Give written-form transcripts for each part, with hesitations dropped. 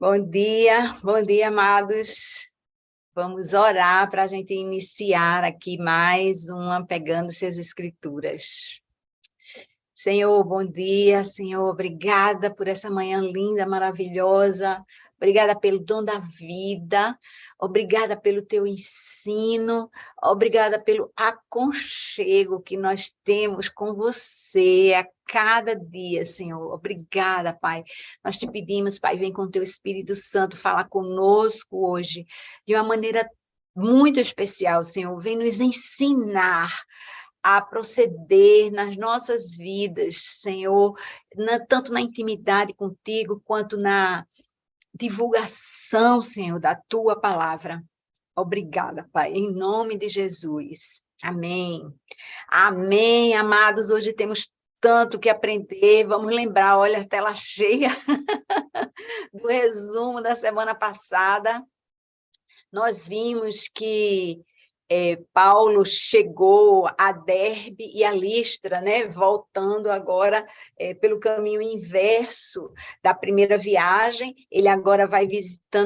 Bom dia, amados. Vamos orar para a gente iniciar aqui mais uma Pegando-se as Escrituras. Senhor, bom dia, Senhor, obrigada por essa manhã linda, maravilhosa, obrigada pelo dom da vida, obrigada pelo teu ensino, obrigada pelo aconchego que nós temos com você a cada dia, Senhor. Obrigada, Pai. Nós te pedimos, Pai, vem com teu Espírito Santo falar conosco hoje de uma maneira muito especial, Senhor. Vem nos ensinar a proceder nas nossas vidas, Senhor, tanto na intimidade contigo, quanto na divulgação, Senhor, da tua palavra. Obrigada, Pai, em nome de Jesus. Amém. Amém, amados. Hoje temos tanto que aprender. Vamos lembrar, olha, a tela cheia do resumo da semana passada. Nós vimos que Paulo chegou a Derbe e a Listra, né? Voltando agora pelo caminho inverso da primeira viagem. Ele agora vai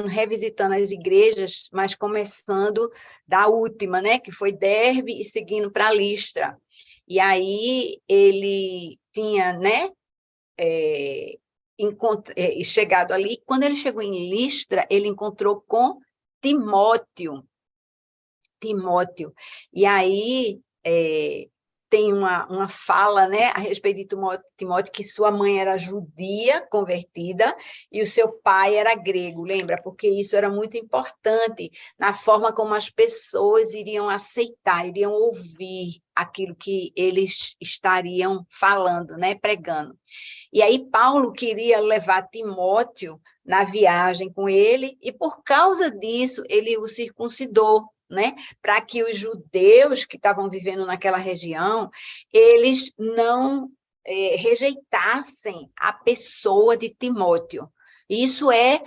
revisitando as igrejas, mas começando da última, né? Que foi Derbe e seguindo para Listra. E aí ele tinha, né? Chegado ali. Quando ele chegou em Listra, ele encontrou com Timóteo. E aí tem uma fala, né, a respeito de Timóteo, que sua mãe era judia, convertida, e o seu pai era grego, lembra? Porque isso era muito importante na forma como as pessoas iriam aceitar, iriam ouvir aquilo que eles estariam falando, né, pregando. E aí Paulo queria levar Timóteo na viagem com ele, e por causa disso ele o circuncidou, né? Para que os judeus que estavam vivendo naquela região, eles não rejeitassem a pessoa de Timóteo. Isso é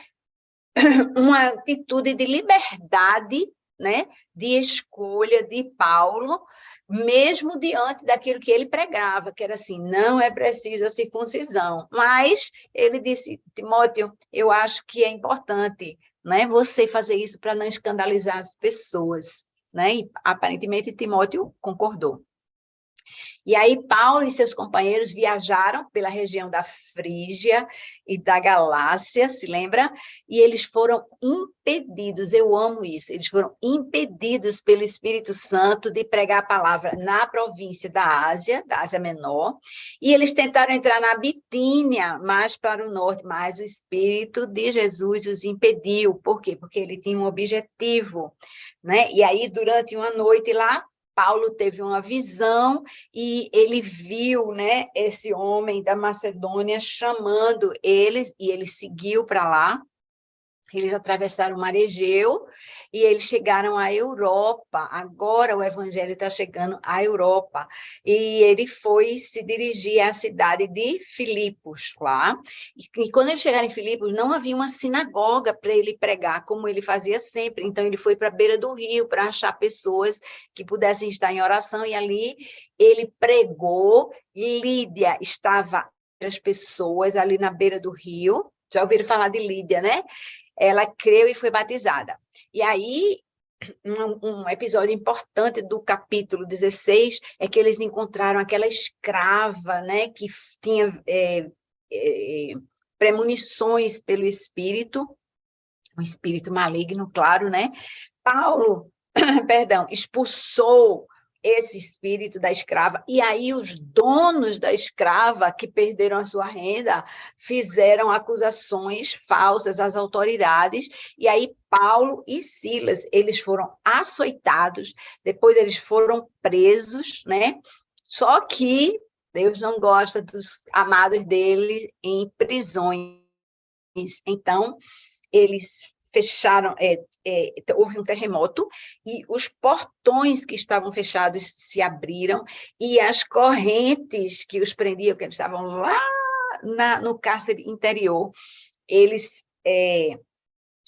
uma atitude de liberdade, né? De escolha de Paulo, mesmo diante daquilo que ele pregava, que era assim, não é preciso a circuncisão. Mas ele disse, Timóteo, eu acho que é importante, né, você fazer isso para não escandalizar as pessoas, né? E aparentemente Timóteo concordou. E aí Paulo e seus companheiros viajaram pela região da Frígia e da Galácia, se lembra? E eles foram impedidos, eu amo isso, eles foram impedidos pelo Espírito Santo de pregar a palavra na província da Ásia Menor, e eles tentaram entrar na Bitínia, mais para o norte, mas o Espírito de Jesus os impediu. Por quê? Porque ele tinha um objetivo, né? E aí, durante uma noite lá, Paulo teve uma visão e ele viu, né, esse homem da Macedônia chamando eles, e ele seguiu para lá. Eles atravessaram o Mar Egeu e eles chegaram à Europa. Agora o evangelho está chegando à Europa. E ele foi se dirigir à cidade de Filipos, lá. E quando eles chegaram em Filipos, não havia uma sinagoga para ele pregar, como ele fazia sempre. Então, ele foi para a beira do rio para achar pessoas que pudessem estar em oração. E ali ele pregou. Lídia estava entre as pessoas ali na beira do rio. Já ouviram falar de Lídia, né? Ela creu e foi batizada. E aí, um episódio importante do capítulo 16 é que eles encontraram aquela escrava, né, que tinha premonições pelo espírito, um espírito maligno, claro, né? Paulo, perdão, expulsou esse espírito da escrava, e aí os donos da escrava, que perderam a sua renda, fizeram acusações falsas às autoridades, e aí Paulo e Silas, eles foram açoitados, depois eles foram presos, né? Só que Deus não gosta dos amados dele em prisões, então eles fecharam, houve um terremoto, e os portões que estavam fechados se abriram, e as correntes que os prendiam, que eles estavam lá no cárcere interior, eles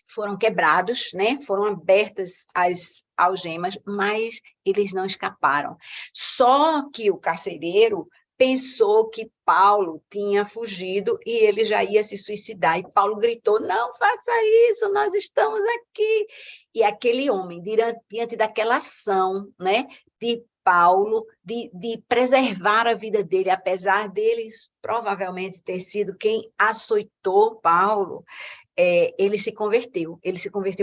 foram quebrados, né? Foram abertas as algemas, mas eles não escaparam. Só que o carcereiro pensou que Paulo tinha fugido e ele já ia se suicidar. E Paulo gritou, não faça isso, nós estamos aqui. E aquele homem, diante daquela ação, né, de Paulo, de preservar a vida dele, apesar dele provavelmente ter sido quem açoitou Paulo, ele se converteu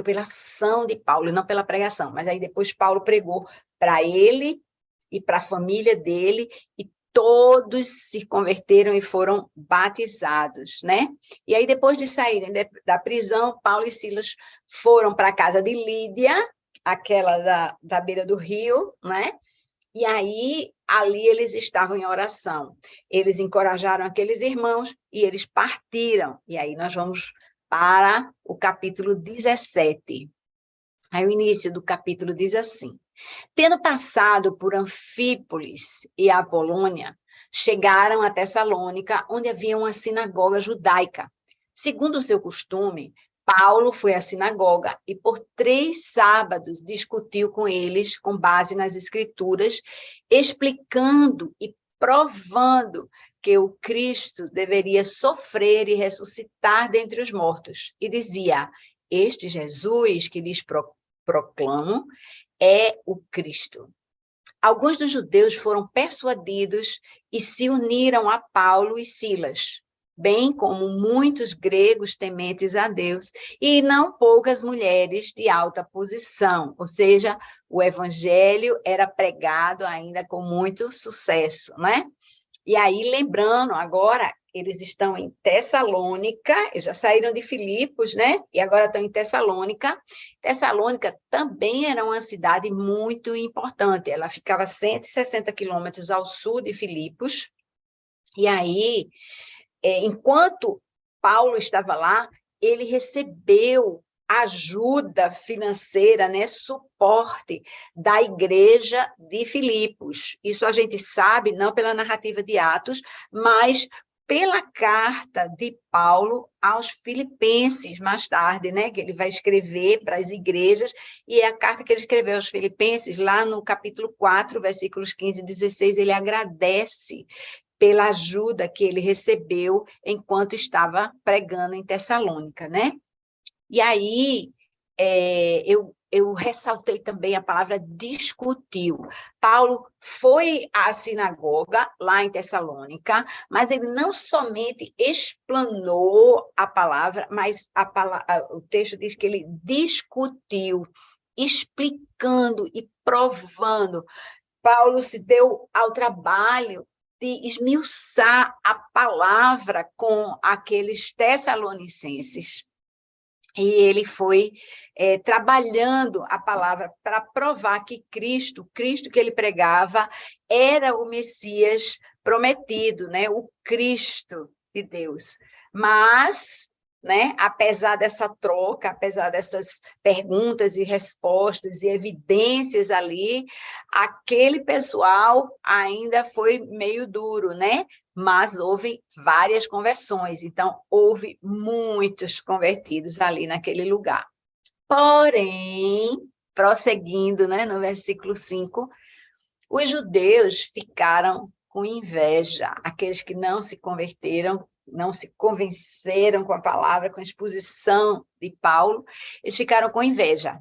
pela ação de Paulo, e não pela pregação. Mas aí depois Paulo pregou para ele e para a família dele, e todos se converteram e foram batizados, né? E aí, depois de saírem da prisão, Paulo e Silas foram para a casa de Lídia, aquela da beira do rio, né? E aí, ali eles estavam em oração. Eles encorajaram aqueles irmãos e eles partiram. E aí nós vamos para o capítulo 17. Aí o início do capítulo diz assim: tendo passado por Anfípolis e Apolônia, chegaram a Tessalônica, onde havia uma sinagoga judaica. Segundo o seu costume, Paulo foi à sinagoga e por 3 sábados discutiu com eles com base nas Escrituras, explicando e provando que o Cristo deveria sofrer e ressuscitar dentre os mortos. E dizia: este Jesus que lhes proclamo é o Cristo. Alguns dos judeus foram persuadidos e se uniram a Paulo e Silas, bem como muitos gregos tementes a Deus, e não poucas mulheres de alta posição, ou seja, o evangelho era pregado ainda com muito sucesso, né? E aí, lembrando, agora eles estão em Tessalônica, eles já saíram de Filipos, né? E agora estão em Tessalônica. Tessalônica também era uma cidade muito importante, ela ficava a 160 quilômetros ao sul de Filipos. E aí, enquanto Paulo estava lá, ele recebeu ajuda financeira, né, suporte da igreja de Filipos. Isso a gente sabe, não pela narrativa de Atos, mas pela carta de Paulo aos filipenses, mais tarde, né, que ele vai escrever para as igrejas, e é a carta que ele escreveu aos filipenses, lá no capítulo 4, versículos 15 e 16, ele agradece pela ajuda que ele recebeu enquanto estava pregando em Tessalônica, né? E aí, eu ressaltei também a palavra discutiu. Paulo foi à sinagoga, lá em Tessalônica, mas ele não somente explanou a palavra, mas o texto diz que ele discutiu, explicando e provando. Paulo se deu ao trabalho de esmiuçar a palavra com aqueles tessalonicenses. E ele foi trabalhando a palavra para provar que Cristo que ele pregava, era o Messias prometido, né? O Cristo de Deus. Mas, né, apesar dessa troca, apesar dessas perguntas e respostas e evidências ali, aquele pessoal ainda foi meio duro, né? Mas houve várias conversões, então houve muitos convertidos ali naquele lugar. Porém, prosseguindo, né, no versículo 5, os judeus ficaram com inveja, aqueles que não se converteram, não se convenceram com a palavra, com a exposição de Paulo, eles ficaram com inveja.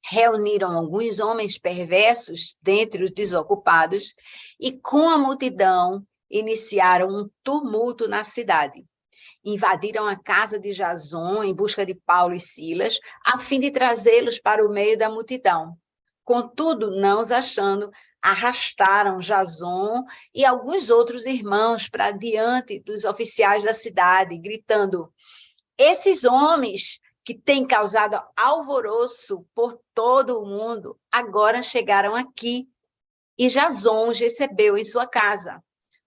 Reuniram alguns homens perversos dentre os desocupados e, com a multidão, iniciaram um tumulto na cidade. Invadiram a casa de Jason em busca de Paulo e Silas, a fim de trazê-los para o meio da multidão. Contudo, não os achando, arrastaram Jason e alguns outros irmãos para diante dos oficiais da cidade, gritando: esses homens que têm causado alvoroço por todo o mundo, agora chegaram aqui, e Jason os recebeu em sua casa.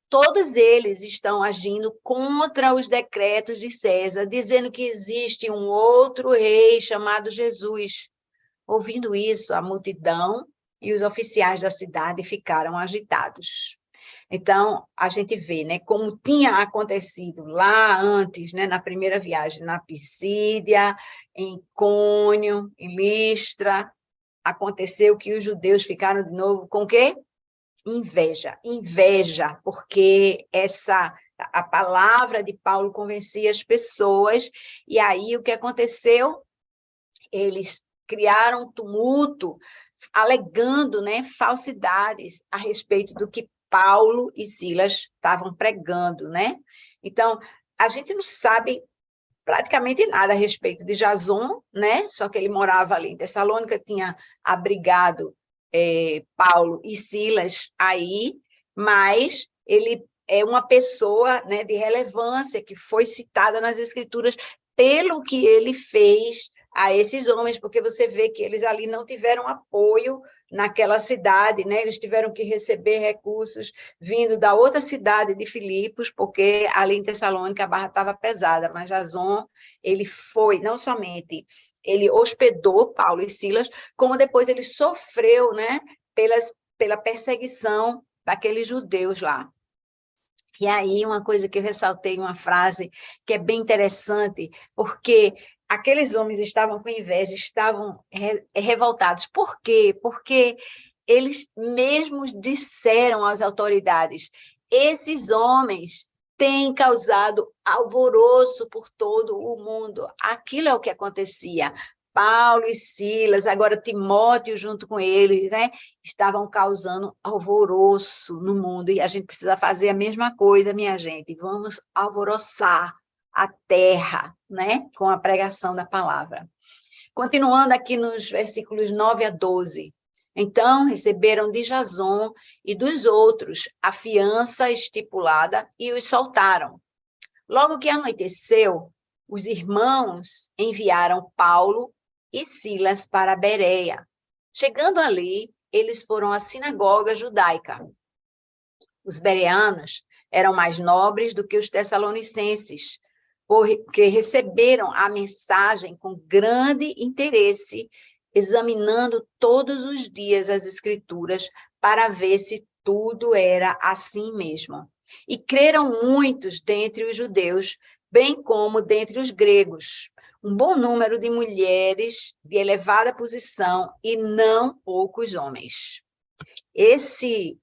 Todos eles estão agindo contra os decretos de César, dizendo que existe um outro rei chamado Jesus. Ouvindo isso, a multidão e os oficiais da cidade ficaram agitados. Então, a gente vê, né, como tinha acontecido lá antes, né, na primeira viagem, na Pisídia, em Cônio, em Listra, aconteceu que os judeus ficaram de novo com o quê? Inveja, inveja, porque a palavra de Paulo convencia as pessoas, e aí o que aconteceu? Eles criaram um tumulto, alegando, né, falsidades a respeito do que Paulo e Silas estavam pregando, né? Então, a gente não sabe praticamente nada a respeito de Jason, né? Só que ele morava ali em Tessalônica, tinha abrigado Paulo e Silas aí, mas ele é uma pessoa, né, de relevância que foi citada nas Escrituras pelo que ele fez a esses homens, porque você vê que eles ali não tiveram apoio naquela cidade, né? Eles tiveram que receber recursos vindo da outra cidade de Filipos, porque ali em Tessalônica a barra estava pesada, mas Jason, ele foi, não somente ele hospedou Paulo e Silas, como depois ele sofreu, né, pela perseguição daqueles judeus lá. E aí, uma coisa que eu ressaltei, uma frase que é bem interessante, porque aqueles homens estavam com inveja, estavam revoltados. Por quê? Porque eles mesmos disseram às autoridades: esses homens têm causado alvoroço por todo o mundo. Aquilo é o que acontecia. Paulo e Silas, agora Timóteo junto com eles, né, estavam causando alvoroço no mundo, e a gente precisa fazer a mesma coisa, minha gente, vamos alvoroçar a terra, né, com a pregação da palavra. Continuando aqui nos versículos 9 a 12. Então, receberam de Jason e dos outros a fiança estipulada e os soltaram. Logo que anoiteceu, os irmãos enviaram Paulo e Silas para Bereia. Chegando ali, eles foram à sinagoga judaica. Os bereanos eram mais nobres do que os tessalonicenses, porque receberam a mensagem com grande interesse, examinando todos os dias as Escrituras para ver se tudo era assim mesmo. E creram muitos dentre os judeus, bem como dentre os gregos, um bom número de mulheres de elevada posição e não poucos homens. Esse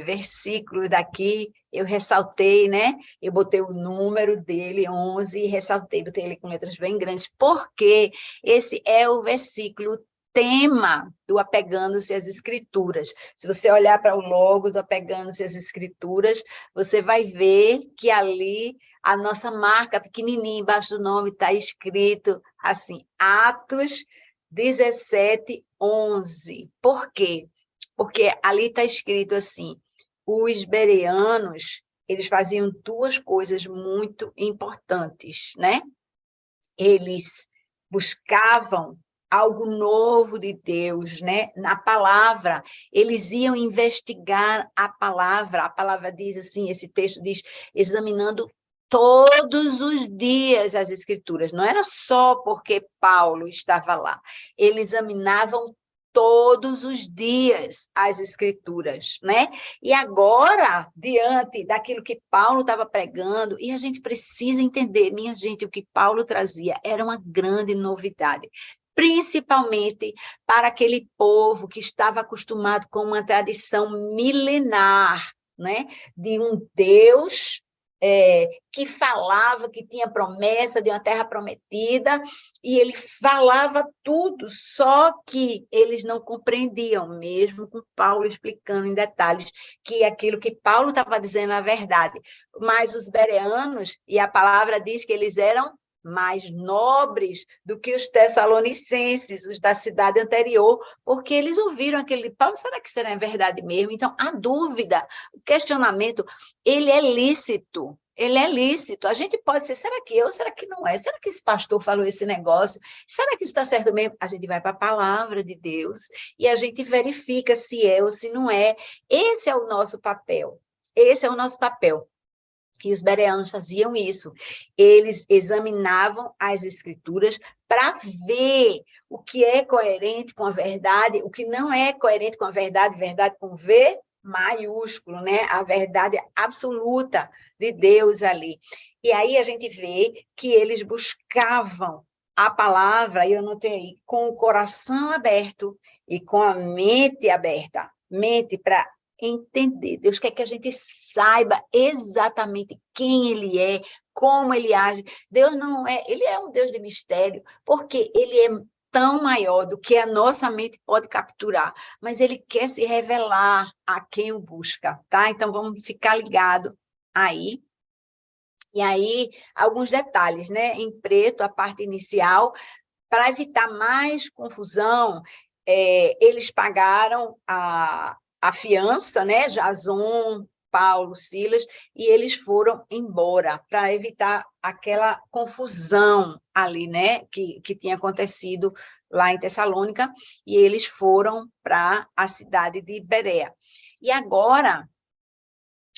versículo daqui, eu ressaltei, né? Eu botei o número dele, 11, e ressaltei, botei ele com letras bem grandes, porque esse é o versículo tema do Apegando-se às Escrituras. Se você olhar para o logo do Apegando-se às Escrituras, você vai ver que ali a nossa marca pequenininha embaixo do nome está escrito assim, Atos 17, 11. Por quê? Porque ali está escrito assim, os bereanos, eles faziam duas coisas muito importantes, né? Eles buscavam algo novo de Deus, né? Na palavra, eles iam investigar a palavra diz assim, esse texto diz, examinando todos os dias as Escrituras, não era só porque Paulo estava lá, eles examinavam todos os dias as Escrituras, né? E agora, diante daquilo que Paulo estava pregando, e a gente precisa entender, minha gente, o que Paulo trazia era uma grande novidade, principalmente para aquele povo que estava acostumado com uma tradição milenar, né? De um Deus que falava que tinha promessa de uma terra prometida, e ele falava tudo, só que eles não compreendiam, mesmo com Paulo explicando em detalhes que aquilo que Paulo estava dizendo era verdade. Mas os bereanos, e a palavra diz que eles eram mais nobres do que os tessalonicenses, os da cidade anterior, porque eles ouviram aquele Paulo, será que isso é verdade mesmo? Então, a dúvida, o questionamento, ele é lícito. Ele é lícito. A gente pode ser, será que eu? Será que não é? Será que esse pastor falou esse negócio? Será que isso está certo mesmo? A gente vai para a palavra de Deus e a gente verifica se é ou se não é. Esse é o nosso papel. Esse é o nosso papel. E os bereanos faziam isso. Eles examinavam as Escrituras para ver o que é coerente com a verdade, o que não é coerente com a verdade, verdade com V maiúsculo, né? A verdade absoluta de Deus ali. E aí a gente vê que eles buscavam a palavra, e eu notei aí, com o coração aberto e com a mente aberta. Mente para entender. Deus quer que a gente saiba exatamente quem ele é, como ele age. Deus não é, ele é um Deus de mistério, porque ele é tão maior do que a nossa mente pode capturar, mas ele quer se revelar a quem o busca, tá? Então vamos ficar ligado aí. E aí, alguns detalhes, né? Em preto, a parte inicial, para evitar mais confusão, eles pagaram a fiança, né? Jason, Paulo, Silas, e eles foram embora para evitar aquela confusão ali, né? Que tinha acontecido lá em Tessalônica, e eles foram para a cidade de Berea. E agora,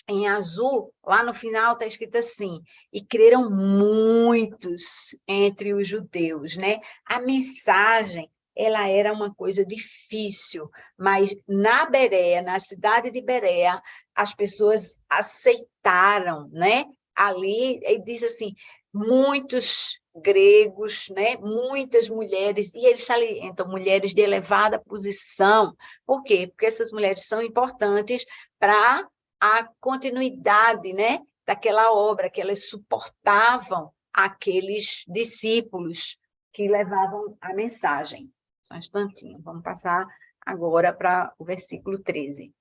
em azul, lá no final está escrito assim, e creram muitos entre os judeus, né? A mensagem, ela era uma coisa difícil, mas na Berea, na cidade de Berea, as pessoas aceitaram, né? Ali, ele diz assim, muitos gregos, né? Muitas mulheres, e eles salientam mulheres de elevada posição. Por quê? Porque essas mulheres são importantes para a continuidade, né, daquela obra, que elas suportavam aqueles discípulos que levavam a mensagem. Só um instantinho, vamos passar agora para o versículo 13.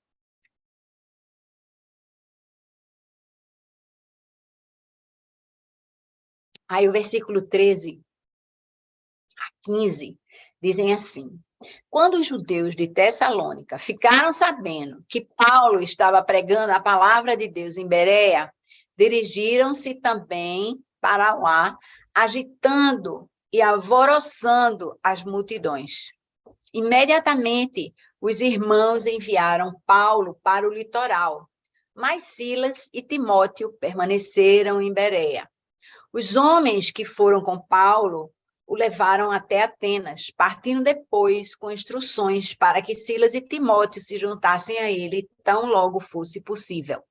Aí o versículo 13 a 15 dizem assim: quando os judeus de Tessalônica ficaram sabendo que Paulo estava pregando a palavra de Deus em Berea, dirigiram-se também para lá, agitando e alvoroçando as multidões. Imediatamente, os irmãos enviaram Paulo para o litoral, mas Silas e Timóteo permaneceram em Berea. Os homens que foram com Paulo o levaram até Atenas, partindo depois com instruções para que Silas e Timóteo se juntassem a ele tão logo fosse possível.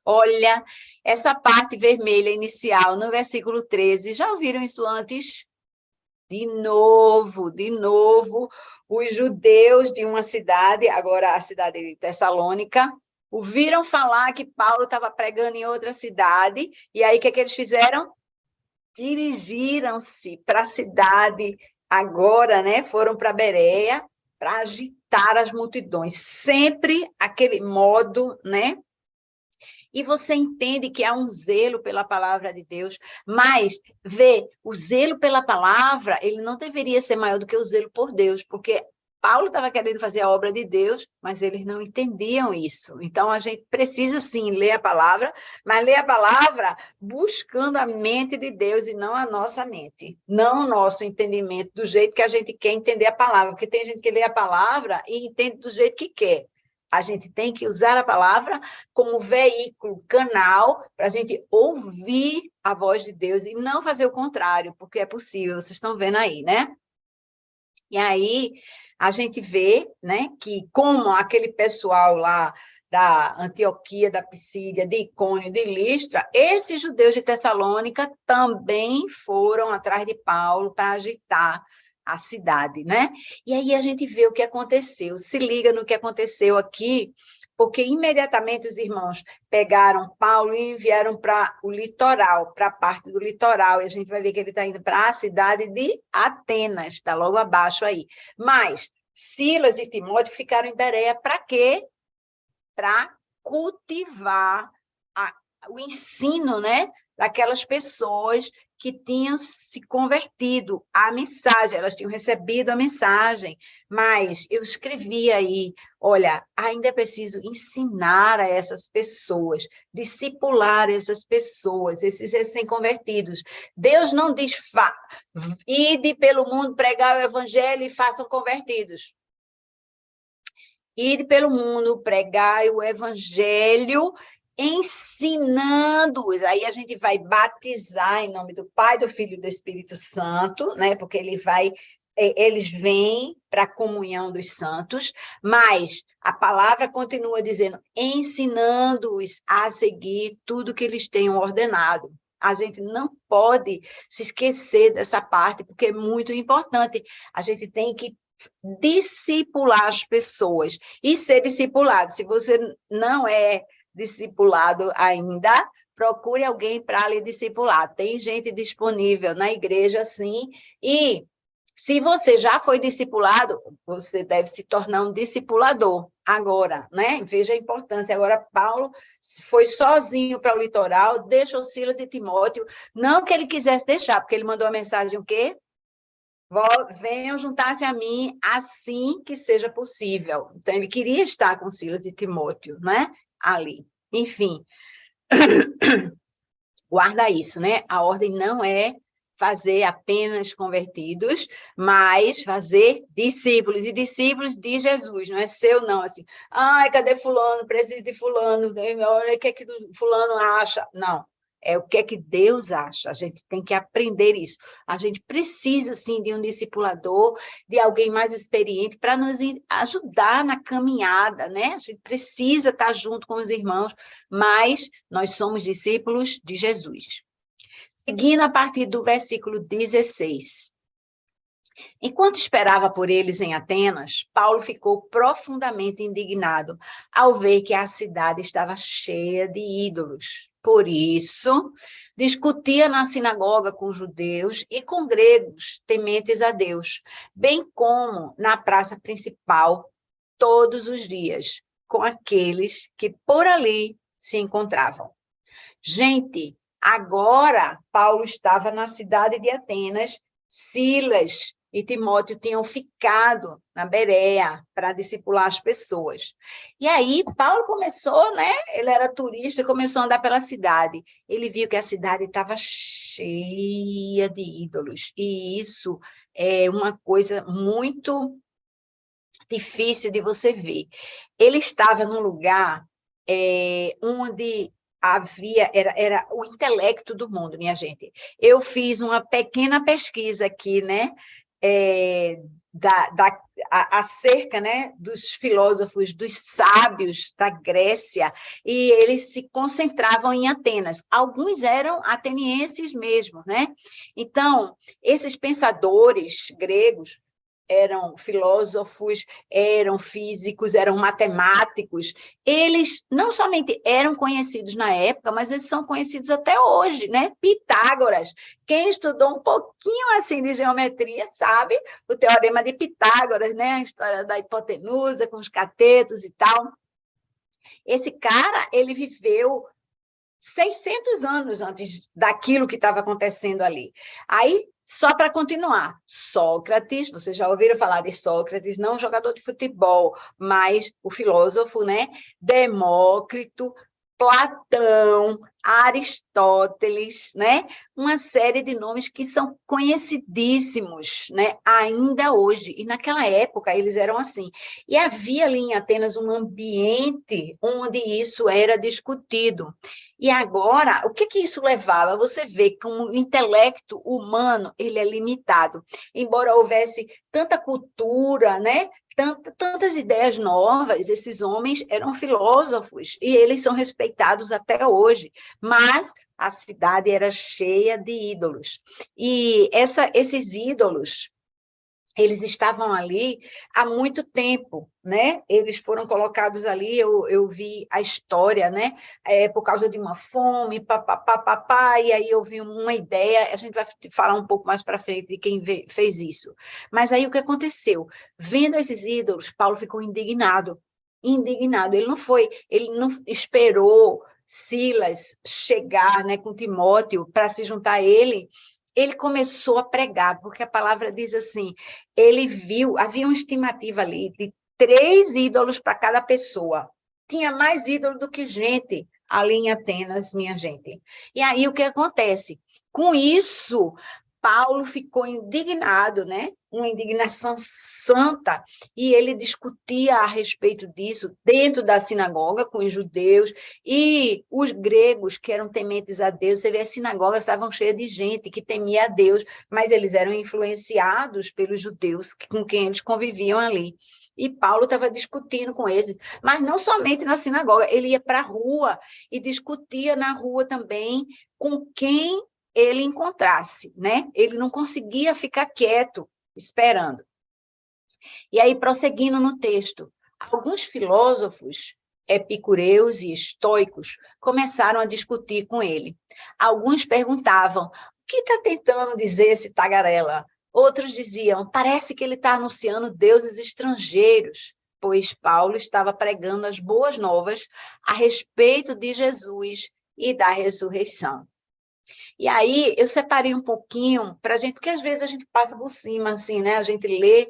Olha, essa parte vermelha inicial no versículo 13, já ouviram isso antes? De novo, os judeus de uma cidade, agora a cidade de Tessalônica, ouviram falar que Paulo estava pregando em outra cidade, e aí o que eles fizeram? Dirigiram-se para a cidade agora, né? Foram para Berea para agitar as multidões, sempre aquele modo, né? E você entende que há um zelo pela palavra de Deus, mas, vê, o zelo pela palavra, ele não deveria ser maior do que o zelo por Deus, porque Paulo estava querendo fazer a obra de Deus, mas eles não entendiam isso. Então, a gente precisa, sim, ler a palavra, mas ler a palavra buscando a mente de Deus e não a nossa mente, não o nosso entendimento, do jeito que a gente quer entender a palavra, porque tem gente que lê a palavra e entende do jeito que quer. A gente tem que usar a palavra como veículo, canal, para a gente ouvir a voz de Deus e não fazer o contrário, porque é possível, vocês estão vendo aí, né? E aí a gente vê, né, que como aquele pessoal lá da Antioquia, da Pisídia, de Icônio, de Listra, esses judeus de Tessalônica também foram atrás de Paulo para agitar a cidade, né? E aí a gente vê o que aconteceu. Se liga no que aconteceu aqui, porque imediatamente os irmãos pegaram Paulo e enviaram para o litoral, para a parte do litoral, e a gente vai ver que ele está indo para a cidade de Atenas, está logo abaixo aí. Mas Silas e Timóteo ficaram em Berea para quê? Para cultivar o ensino, né, daquelas pessoas que tinham se convertido à mensagem, elas tinham recebido a mensagem, mas eu escrevi aí, olha, ainda é preciso ensinar a essas pessoas, discipular essas pessoas, esses recém-convertidos. Deus não diz, ide pelo mundo pregar o evangelho e façam convertidos. Ide pelo mundo, pregai o evangelho, ensinando-os. Aí a gente vai batizar em nome do Pai, do Filho e do Espírito Santo, né? Porque eles vêm para a comunhão dos santos, mas a palavra continua dizendo, ensinando-os a seguir tudo que eles tenham ordenado. A gente não pode se esquecer dessa parte, porque é muito importante. A gente tem que discipular as pessoas e ser discipulado. Se você não é discipulado ainda, procure alguém para lhe discipular. Tem gente disponível na igreja, sim, e se você já foi discipulado, você deve se tornar um discipulador agora, né? Veja a importância. Agora, Paulo foi sozinho para o litoral, deixou Silas e Timóteo, não que ele quisesse deixar, porque ele mandou a mensagem o quê? Venham juntar-se a mim assim que seja possível. Então, ele queria estar com Silas e Timóteo, né? Ali. Enfim, guarda isso, né? A ordem não é fazer apenas convertidos, mas fazer discípulos, e discípulos de Jesus, não é seu, não, assim, ai, cadê fulano, preciso de fulano, olha o que é que fulano acha, não, é o que é que Deus acha, a gente tem que aprender isso, a gente precisa, sim, de um discipulador, de alguém mais experiente, para nos ajudar na caminhada, né, a gente precisa estar junto com os irmãos, mas nós somos discípulos de Jesus. Seguindo a partir do versículo 16. Enquanto esperava por eles em Atenas, Paulo ficou profundamente indignado ao ver que a cidade estava cheia de ídolos. Por isso, discutia na sinagoga com judeus e com gregos tementes a Deus, bem como na praça principal, todos os dias, com aqueles que por ali se encontravam. Gente, agora Paulo estava na cidade de Atenas, Silas e Timóteo tinham ficado na Bereia para discipular as pessoas. E aí Paulo começou, né? Ele era turista, começou a andar pela cidade. Ele viu que a cidade estava cheia de ídolos. E isso é uma coisa muito difícil de você ver. Ele estava num lugar onde era o intelecto do mundo, minha gente. Eu fiz uma pequena pesquisa aqui, né, acerca, né, dos filósofos, dos sábios da Grécia, e eles se concentravam em Atenas. Alguns eram atenienses mesmo, né? Então, esses pensadores gregos eram filósofos, eram físicos, eram matemáticos. Eles não somente eram conhecidos na época, mas eles são conhecidos até hoje, né? Pitágoras. Quem estudou um pouquinho assim de geometria sabe o teorema de Pitágoras, né? A história da hipotenusa com os catetos e tal. Esse cara, ele viveu 600 anos antes daquilo que estava acontecendo ali. Aí, só para continuar, Sócrates, vocês já ouviram falar de Sócrates, não jogador de futebol, mas o filósofo, né? Demócrito, Platão, Aristóteles, né? Uma série de nomes que são conhecidíssimos, né? Ainda hoje. E naquela época eles eram assim. E havia ali em Atenas um ambiente onde isso era discutido. E agora, o que isso levava? Você vê que o intelecto humano ele é limitado. Embora houvesse tanta cultura, né? Tantas ideias novas, esses homens eram filósofos e eles são respeitados até hoje, mas a cidade era cheia de ídolos. E esses ídolos, eles estavam ali há muito tempo, né? Eles foram colocados ali, eu vi a história, né? Por causa de uma fome, papapá, e aí eu vi uma ideia, a gente vai falar um pouco mais para frente de quem fez isso. Mas aí o que aconteceu? Vendo esses ídolos, Paulo ficou indignado, ele não esperou Silas chegar, né, com Timóteo para se juntar a ele começou a pregar, porque a palavra diz assim, ele viu, havia uma estimativa ali de 3 ídolos para cada pessoa. Tinha mais ídolo do que gente ali em Atenas, minha gente. E aí o que acontece? Com isso, Paulo ficou indignado, né? Uma indignação santa, e ele discutia a respeito disso dentro da sinagoga com os judeus e os gregos que eram tementes a Deus. Você vê, as sinagogas estavam cheias de gente que temia a Deus, mas eles eram influenciados pelos judeus com quem eles conviviam ali. E Paulo estava discutindo com eles, mas não somente na sinagoga, ele ia para a rua e discutia na rua também com quem ele encontrasse, né? Ele não conseguia ficar quieto, esperando. E aí, prosseguindo no texto, alguns filósofos epicureus e estoicos começaram a discutir com ele. Alguns perguntavam: o que está tentando dizer esse tagarela? Outros diziam: parece que ele está anunciando deuses estrangeiros, pois Paulo estava pregando as boas novas a respeito de Jesus e da ressurreição. E aí eu separei um pouquinho para a gente, porque às vezes a gente passa por cima, assim, né? A gente lê.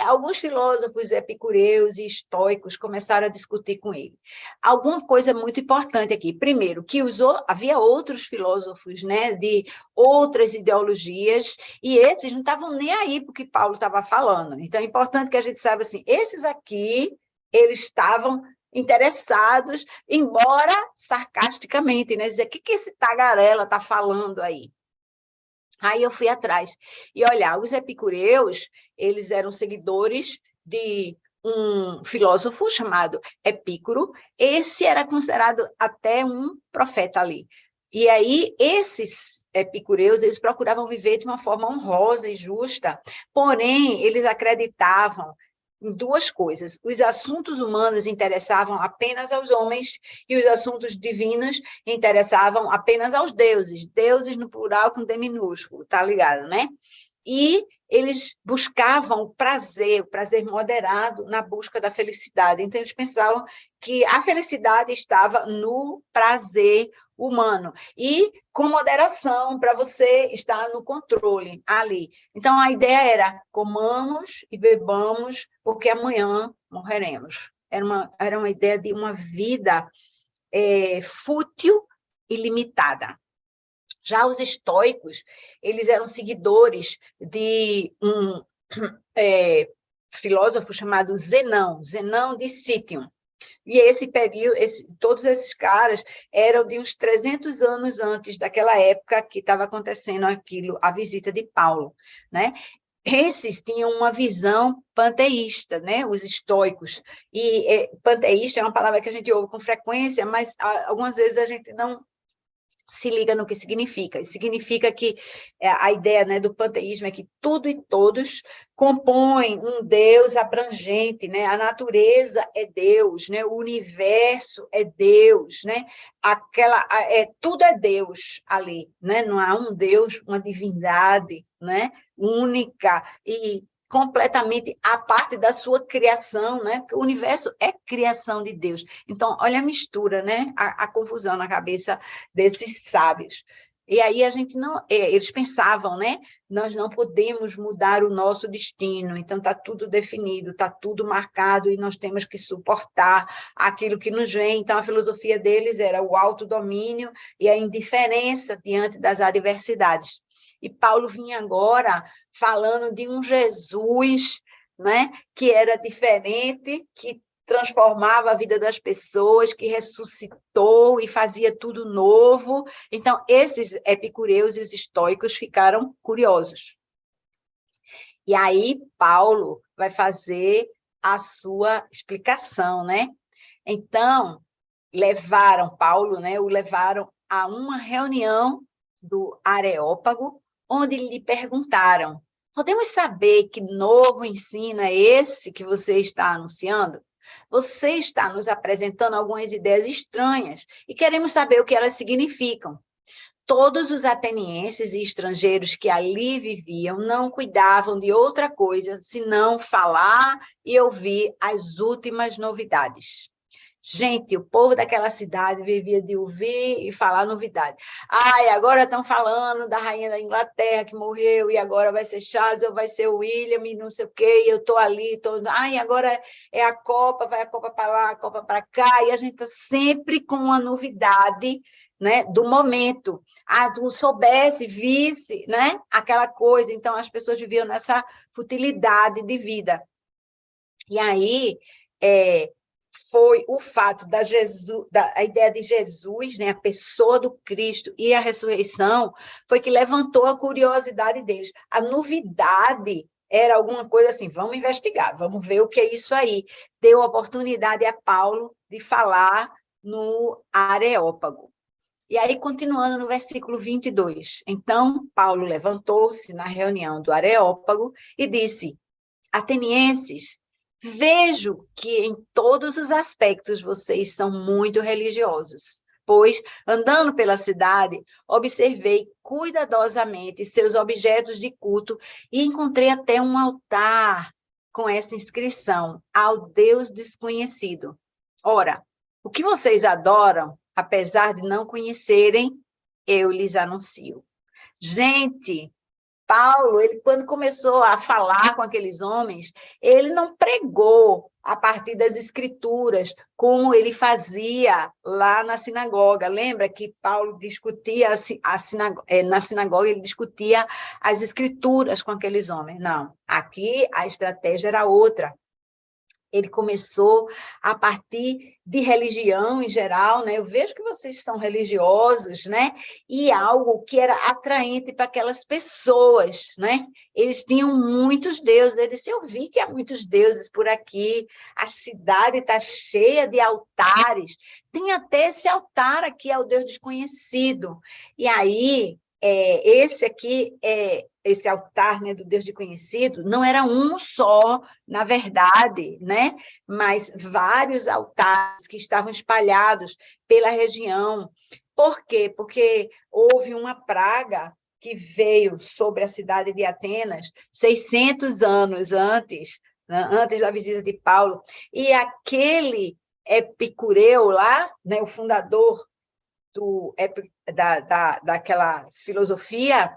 Alguns filósofos epicureus e estoicos começaram a discutir com ele. Alguma coisa muito importante aqui. Primeiro, que havia outros filósofos, né, de outras ideologias, e esses não estavam nem aí para o que Paulo estava falando. Então é importante que a gente saiba assim, esses aqui, eles estavam interessados, embora sarcasticamente, né? Dizer, o que esse tagarela está falando aí? Aí eu fui atrás. E olha, os epicureus, eles eram seguidores de um filósofo chamado Epicuro. Esse era considerado até um profeta ali. E aí, esses epicureus, eles procuravam viver de uma forma honrosa e justa, porém, eles acreditavam em duas coisas: os assuntos humanos interessavam apenas aos homens e os assuntos divinos interessavam apenas aos deuses, deuses no plural com D minúsculo, tá ligado, né? E eles buscavam o prazer moderado na busca da felicidade. Então, eles pensavam que a felicidade estava no prazer humano e com moderação, para você estar no controle ali. Então, a ideia era: comamos e bebamos, porque amanhã morreremos. Era uma ideia de uma vida fútil e limitada. Já os estoicos, eles eram seguidores de um filósofo chamado Zenão de Cítium. E esse período, todos esses caras eram de uns 300 anos antes daquela época que estava acontecendo aquilo, a visita de Paulo, né? Esses tinham uma visão panteísta, né? Os estoicos. E panteísta é uma palavra que a gente ouve com frequência, mas algumas vezes a gente não se liga no que significa. Significa que a ideia, né, do panteísmo é que tudo e todos compõem um Deus abrangente, né? A natureza é Deus, né? O universo é Deus, né? Tudo é Deus ali, né? Não há um Deus, uma divindade, né, única e completamente à parte da sua criação, né? Porque o universo é criação de Deus. Então, olha a mistura, né? A confusão na cabeça desses sábios. E aí a gente não, eles pensavam, né? Nós não podemos mudar o nosso destino, então está tudo definido, está tudo marcado e nós temos que suportar aquilo que nos vem. Então a filosofia deles era o autodomínio e a indiferença diante das adversidades. E Paulo vinha agora falando de um Jesus, né, que era diferente, que transformava a vida das pessoas, que ressuscitou e fazia tudo novo. Então, esses epicureus e os estoicos ficaram curiosos. E aí, Paulo vai fazer a sua explicação, né? Então, Paulo, né, o levaram a uma reunião do Areópago, onde lhe perguntaram: podemos saber que novo ensino é esse que você está anunciando? Você está nos apresentando algumas ideias estranhas e queremos saber o que elas significam. Todos os atenienses e estrangeiros que ali viviam não cuidavam de outra coisa senão falar e ouvir as últimas novidades. Gente, o povo daquela cidade vivia de ouvir e falar novidade. Ai, agora estão falando da rainha da Inglaterra que morreu, e agora vai ser Charles ou vai ser o William, e não sei o quê, e eu estou ali. Ai, agora é a Copa, vai a Copa para lá, a Copa para cá, e a gente está sempre com uma novidade, né, do momento. Ah, tu soubesse, visse, né, aquela coisa. Então, as pessoas viviam nessa futilidade de vida. E aí, foi o fato a ideia de Jesus, né, a pessoa do Cristo e a ressurreição, foi que levantou a curiosidade deles. A novidade era alguma coisa assim: vamos investigar, vamos ver o que é isso aí. Deu oportunidade a Paulo de falar no Areópago. E aí, continuando no versículo 22, então Paulo levantou-se na reunião do Areópago e disse: Atenienses, vejo que em todos os aspectos vocês são muito religiosos, pois, andando pela cidade, observei cuidadosamente seus objetos de culto e encontrei até um altar com essa inscrição: ao Deus desconhecido. Ora, o que vocês adoram, apesar de não conhecerem, eu lhes anuncio. Gente, Paulo, ele, quando começou a falar com aqueles homens, ele não pregou a partir das escrituras, como ele fazia lá na sinagoga. Lembra que Paulo discutia na sinagoga, ele discutia as escrituras com aqueles homens? Não, aqui a estratégia era outra. Ele começou a partir de religião em geral, né? Eu vejo que vocês são religiosos, né? E algo que era atraente para aquelas pessoas, né? Eles tinham muitos deuses. Ele disse: eu vi que há muitos deuses por aqui, a cidade está cheia de altares. Tem até esse altar aqui ao Deus desconhecido. E aí, esse altar, né, do Deus desconhecido, não era um só, na verdade, né? Mas vários altares que estavam espalhados pela região. Por quê? Porque houve uma praga que veio sobre a cidade de Atenas 600 anos antes, né, antes da visita de Paulo, e aquele Epicureu lá, né, o fundador daquela filosofia,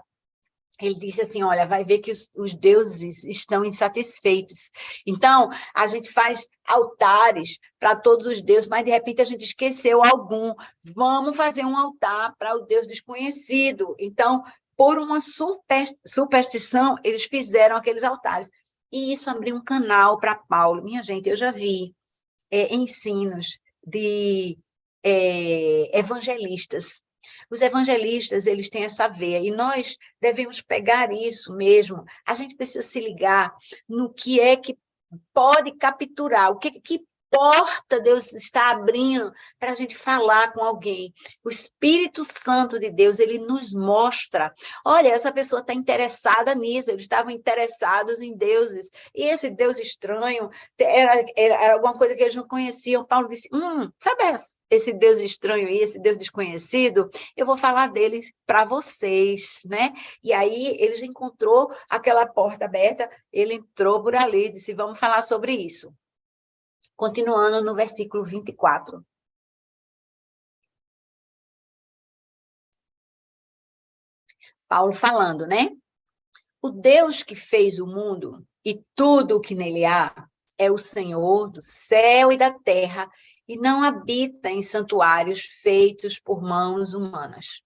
ele disse assim: olha, vai ver que os deuses estão insatisfeitos. Então, a gente faz altares para todos os deuses, mas de repente a gente esqueceu algum. Vamos fazer um altar para o Deus desconhecido. Então, por uma superstição, eles fizeram aqueles altares. E isso abriu um canal para Paulo. Minha gente, eu já vi ensinos de evangelistas. Os evangelistas, eles têm essa veia, e nós devemos pegar isso mesmo. A gente precisa se ligar no que é que pode capturar, o que porta Deus está abrindo para a gente falar com alguém. O Espírito Santo de Deus, ele nos mostra, olha, essa pessoa está interessada nisso, eles estavam interessados em deuses, e esse Deus estranho era alguma coisa que eles não conheciam. Paulo disse: sabe esse Deus estranho aí, esse Deus desconhecido? Eu vou falar deles para vocês, né? E aí ele encontrou aquela porta aberta, ele entrou por ali, disse: vamos falar sobre isso. Continuando no versículo 24. Paulo falando, né? O Deus que fez o mundo e tudo o que nele há é o Senhor do céu e da terra, e não habita em santuários feitos por mãos humanas.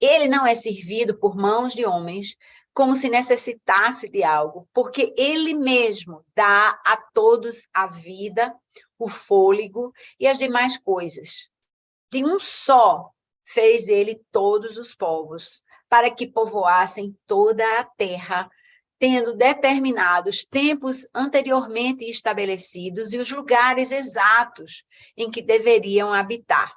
Ele não é servido por mãos de homens, como se necessitasse de algo, porque ele mesmo dá a todos a vida, o fôlego e as demais coisas. De um só fez ele todos os povos, para que povoassem toda a terra, tendo determinados tempos anteriormente estabelecidos e os lugares exatos em que deveriam habitar.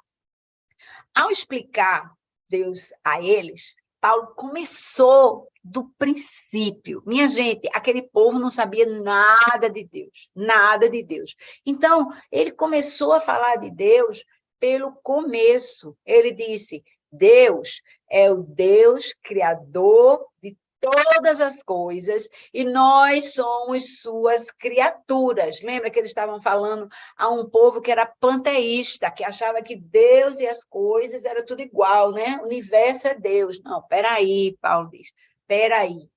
Ao explicar Deus a eles, Paulo começou do princípio. Minha gente, aquele povo não sabia nada de Deus, nada de Deus. Então, ele começou a falar de Deus pelo começo. Ele disse: Deus é o Deus criador de todas as coisas e nós somos suas criaturas. Lembra que eles estavam falando a um povo que era panteísta, que achava que Deus e as coisas era tudo igual, né? O universo é Deus. Não, peraí, Paulo diz, peraí.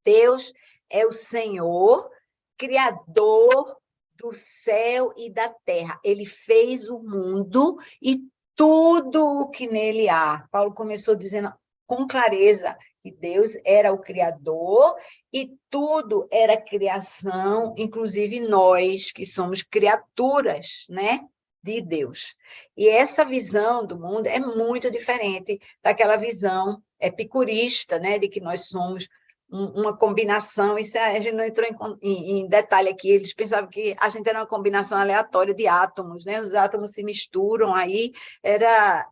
Deus é o Senhor, criador do céu e da terra. Ele fez o mundo e tudo o que nele há. Paulo começou dizendo com clareza que Deus era o Criador e tudo era criação, inclusive nós, que somos criaturas, né, de Deus. E essa visão do mundo é muito diferente daquela visão epicurista, né, de que nós somos uma combinação. Isso a gente não entrou em detalhe aqui, eles pensavam que a gente era uma combinação aleatória de átomos, né? Os átomos se misturam, aí era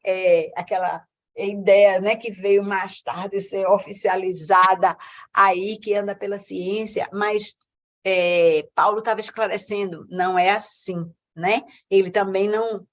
aquela ideia, né, que veio mais tarde ser oficializada aí, que anda pela ciência, mas Paulo estava esclarecendo, não é assim, né? Ele também não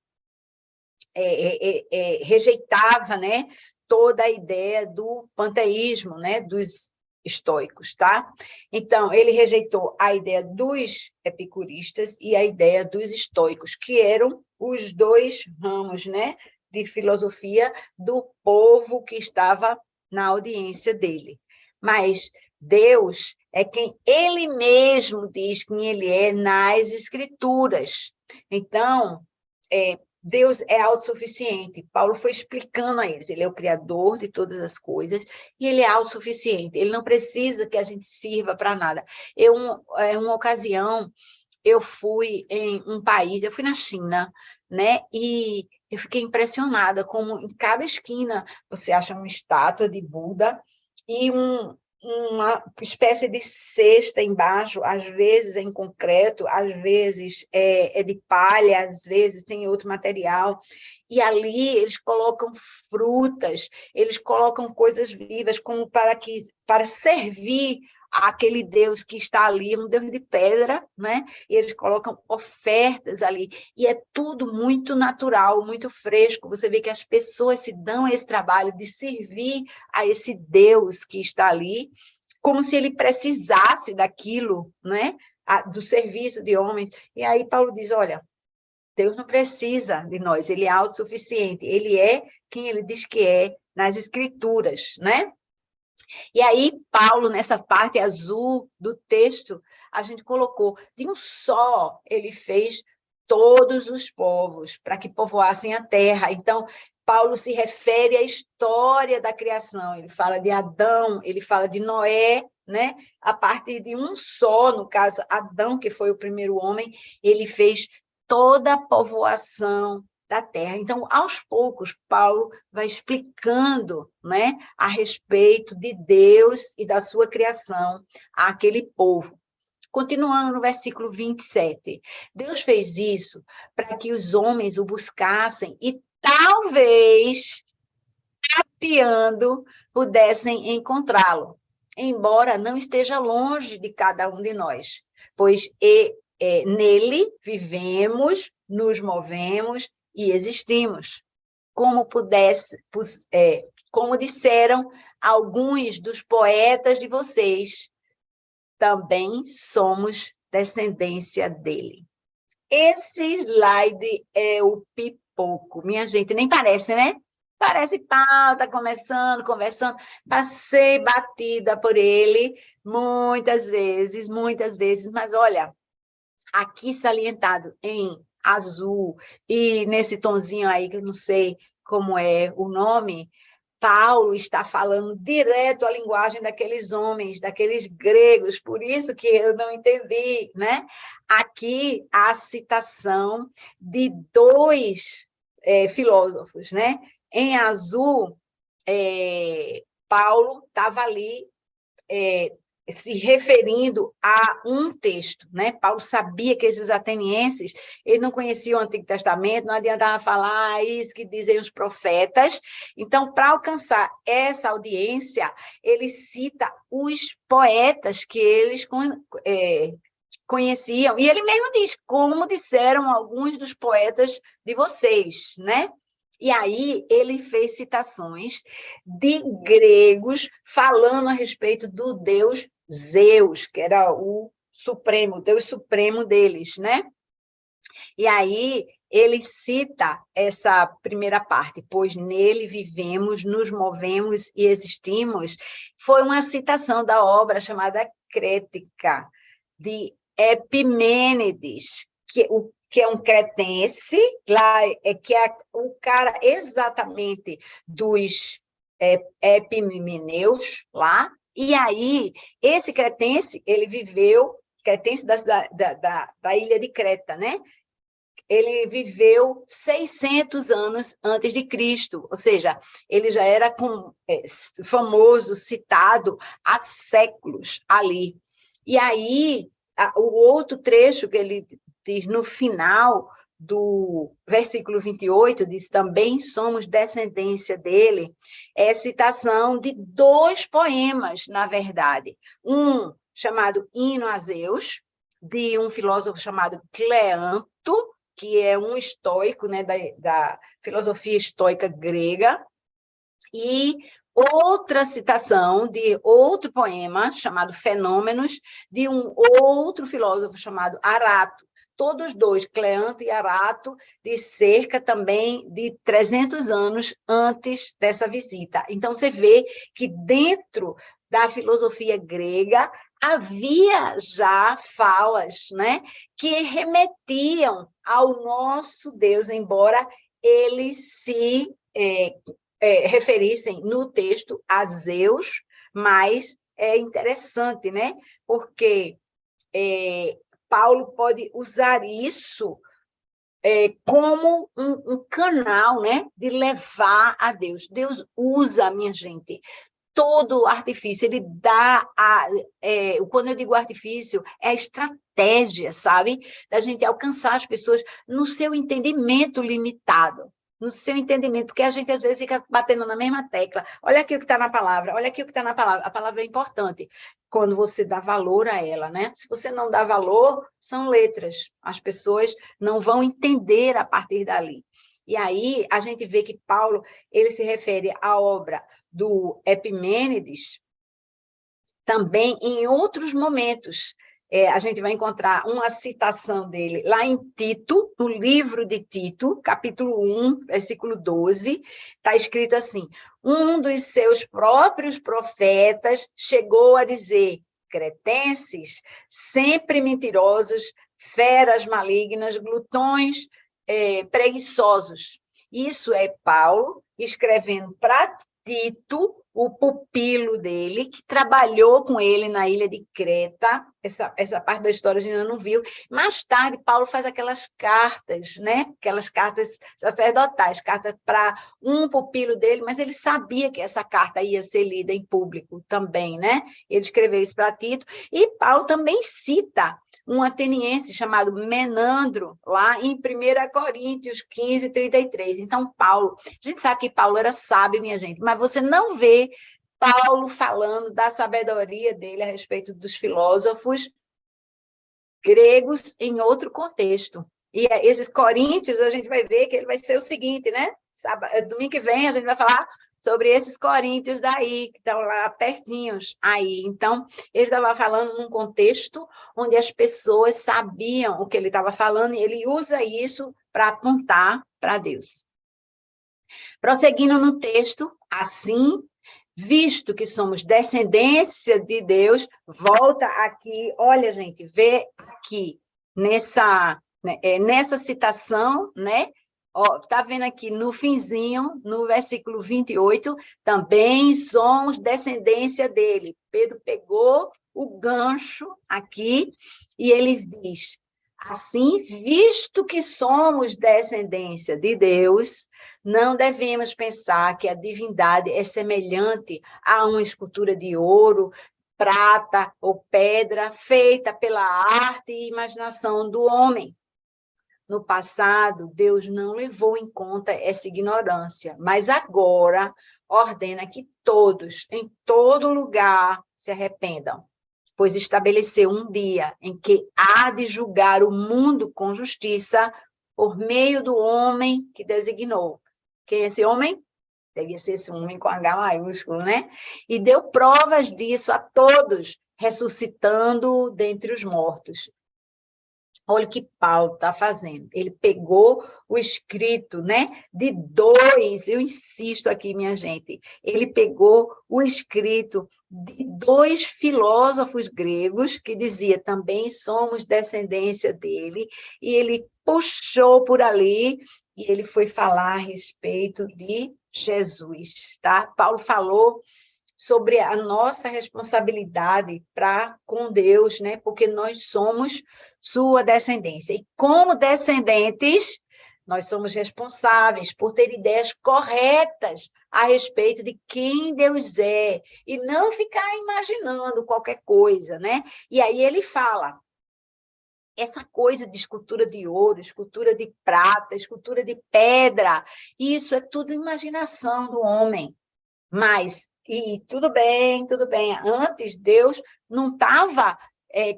rejeitava, né, toda a ideia do panteísmo, né, dos estoicos, tá? Então, ele rejeitou a ideia dos epicuristas e a ideia dos estoicos, que eram os dois ramos, né, de filosofia do povo que estava na audiência dele. Mas Deus é quem ele mesmo diz quem ele é nas Escrituras. Então, Deus é autossuficiente. Paulo foi explicando a eles. Ele é o criador de todas as coisas e ele é autossuficiente. Ele não precisa que a gente sirva para nada. Uma ocasião, eu fui em um país, eu fui na China, né? E eu fiquei impressionada como em cada esquina você acha uma estátua de Buda e uma espécie de cesta embaixo, às vezes é em concreto, às vezes é de palha, às vezes tem outro material, e ali eles colocam frutas, eles colocam coisas vivas como para servir aquele Deus que está ali, um Deus de pedra, né? E eles colocam ofertas ali, e é tudo muito natural, muito fresco. Você vê que as pessoas se dão esse trabalho de servir a esse Deus que está ali, como se ele precisasse daquilo, né? Do serviço de homens. E aí Paulo diz, olha, Deus não precisa de nós, ele é autossuficiente, ele é quem ele diz que é nas Escrituras, né? E aí, Paulo, nessa parte azul do texto, a gente colocou, de um só ele fez todos os povos, para que povoassem a terra. Então, Paulo se refere à história da criação, ele fala de Adão, ele fala de Noé, né? A partir de um só, no caso, Adão, que foi o primeiro homem, ele fez toda a povoação da terra. Então, aos poucos, Paulo vai explicando, né, a respeito de Deus e da sua criação àquele povo. Continuando no versículo 27, Deus fez isso para que os homens o buscassem e talvez, tateando, pudessem encontrá-lo, embora não esteja longe de cada um de nós, pois nele vivemos, nos movemos e existimos. Como disseram alguns dos poetas de vocês, também somos descendência dele. Esse slide é o pipoco. Minha gente, nem parece, né? Parece pau, tá começando, conversando. Passei batida por ele muitas vezes, mas olha, aqui salientado em azul e nesse tonzinho aí, que eu não sei como é o nome, Paulo está falando direto a linguagem daqueles homens, daqueles gregos, por isso que eu não entendi, né? Aqui a citação de dois filósofos, né? Em azul, Paulo estava ali se referindo a um texto, né? Paulo sabia que esses atenienses, eles não conheciam o Antigo Testamento, não adiantava falar isso que dizem os profetas. Então, para alcançar essa audiência, ele cita os poetas que eles conheciam, e ele mesmo diz, como disseram alguns dos poetas de vocês, né? E aí ele fez citações de gregos falando a respeito do deus Zeus, que era o supremo, o deus supremo deles, né? E aí ele cita essa primeira parte, pois nele vivemos, nos movemos e existimos. Foi uma citação da obra chamada Crética, de Epimênides, que é um cretense, lá, que é o cara exatamente dos Epimeneus, lá, e aí, esse cretense, ele viveu, cretense da ilha de Creta, né? Ele viveu 600 anos antes de Cristo, ou seja, ele já era famoso, citado há séculos ali. E aí, o outro trecho que ele diz no final do versículo 28, diz, também somos descendência dele, é citação de dois poemas, na verdade. Um chamado Hino a Zeus, de um filósofo chamado Cleanto, que é um estoico, né, da filosofia estoica grega, e outra citação de outro poema chamado Fenômenos, de um outro filósofo chamado Arato. Todos dois, Cleanto e Arato, de cerca também de 300 anos antes dessa visita. Então, você vê que dentro da filosofia grega havia já falas, né, que remetiam ao nosso Deus, embora eles se referissem no texto a Zeus, mas é interessante, né? Porque Paulo pode usar isso como um canal, né, de levar a Deus. Deus usa, minha gente, todo artifício, ele dá quando eu digo artifício, é a estratégia, sabe? Da gente alcançar as pessoas no seu entendimento limitado, no seu entendimento, porque a gente às vezes fica batendo na mesma tecla. Olha aqui o que está na palavra, olha aqui o que está na palavra. A palavra é importante quando você dá valor a ela, né? Se você não dá valor, são letras. As pessoas não vão entender a partir dali. E aí a gente vê que Paulo, ele se refere à obra do Epimênides também em outros momentos. A gente vai encontrar uma citação dele lá em Tito, no livro de Tito, capítulo 1, versículo 12, está escrito assim: um dos seus próprios profetas chegou a dizer, cretenses, sempre mentirosos, feras malignas, glutões, preguiçosos. Isso é Paulo escrevendo para Tito, o pupilo dele, que trabalhou com ele na ilha de Creta. Essa parte da história a gente ainda não viu. Mais tarde, Paulo faz aquelas cartas, né? Aquelas cartas sacerdotais, cartas para um pupilo dele, mas ele sabia que essa carta ia ser lida em público também, né? Ele escreveu isso para Tito. E Paulo também cita um ateniense chamado Menandro, lá em 1 Coríntios 15, 33. Então, Paulo, a gente sabe que Paulo era sábio, minha gente, mas você não vê Paulo falando da sabedoria dele a respeito dos filósofos gregos em outro contexto. E esses coríntios, a gente vai ver que ele vai ser o seguinte, né? Domingo que vem a gente vai falar sobre esses coríntios daí, que estão lá pertinhos aí. Então, ele estava falando num contexto onde as pessoas sabiam o que ele estava falando, e ele usa isso para apontar para Deus. Prosseguindo no texto, assim, visto que somos descendência de Deus, volta aqui, olha, gente, vê aqui, nessa citação, né? Ó, tá vendo aqui no finzinho, no versículo 28, também somos descendência dele. Pedro pegou o gancho aqui e ele diz, assim, visto que somos descendência de Deus, não devemos pensar que a divindade é semelhante a uma escultura de ouro, prata ou pedra feita pela arte e imaginação do homem. No passado, Deus não levou em conta essa ignorância, mas agora ordena que todos, em todo lugar, se arrependam, pois estabeleceu um dia em que há de julgar o mundo com justiça por meio do homem que designou. Quem é esse homem? Devia ser esse homem com H maiúsculo, né? E deu provas disso a todos, ressuscitando dentre os mortos. Olha o que Paulo está fazendo. Ele pegou o escrito, né, de dois, eu insisto aqui, minha gente, ele pegou o escrito de dois filósofos gregos, que dizia também somos descendência dele, e ele puxou por ali, e ele foi falar a respeito de Jesus, tá? Paulo falou sobre a nossa responsabilidade para com Deus, né? Porque nós somos sua descendência. E como descendentes, nós somos responsáveis por ter ideias corretas a respeito de quem Deus é e não ficar imaginando qualquer coisa, né? E aí ele fala essa coisa de escultura de ouro, escultura de prata, escultura de pedra, isso é tudo imaginação do homem. Mas, e tudo bem, antes Deus não estava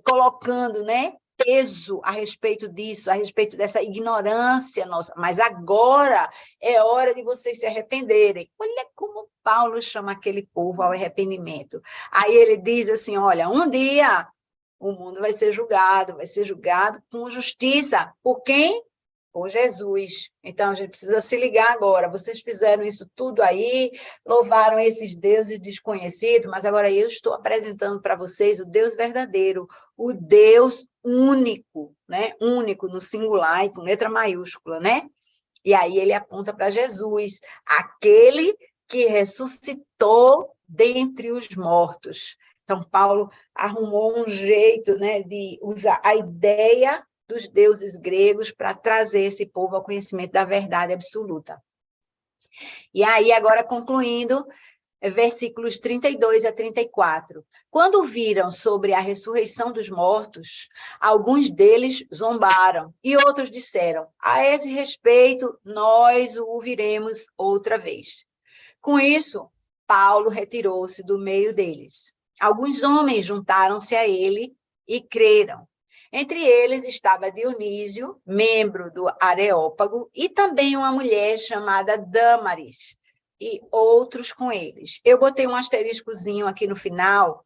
colocando, né, peso a respeito disso, a respeito dessa ignorância nossa, mas agora é hora de vocês se arrependerem. Olha como Paulo chama aquele povo ao arrependimento. Aí ele diz assim, olha, um dia o mundo vai ser julgado com justiça. Por quem? Por Jesus. Então, a gente precisa se ligar agora. Vocês fizeram isso tudo aí, louvaram esses deuses desconhecidos, mas agora eu estou apresentando para vocês o Deus verdadeiro, o Deus único, né? Único no singular e com letra maiúscula, né? E aí ele aponta para Jesus, aquele que ressuscitou dentre os mortos. Então, Paulo arrumou um jeito, né, de usar a ideia dos deuses gregos para trazer esse povo ao conhecimento da verdade absoluta. E aí, agora concluindo, versículos 32 a 34. Quando viram sobre a ressurreição dos mortos, alguns deles zombaram, e outros disseram, a esse respeito, nós o ouviremos outra vez. Com isso, Paulo retirou-se do meio deles. Alguns homens juntaram-se a ele e creram. Entre eles estava Dionísio, membro do Areópago, e também uma mulher chamada Dâmaris, e outros com eles. Eu botei um asteriscozinho aqui no final.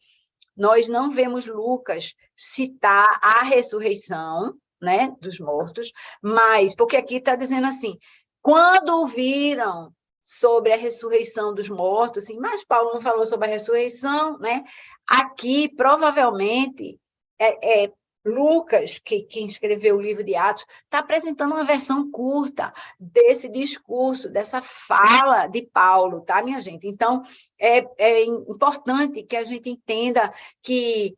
Nós não vemos Lucas citar a ressurreição, né, dos mortos, mas, porque aqui está dizendo assim, quando ouviram sobre a ressurreição dos mortos, assim, mas Paulo não falou sobre a ressurreição, né? Aqui, provavelmente, Lucas, quem escreveu o livro de Atos, está apresentando uma versão curta desse discurso, dessa fala de Paulo, tá, minha gente? Então, é importante que a gente entenda que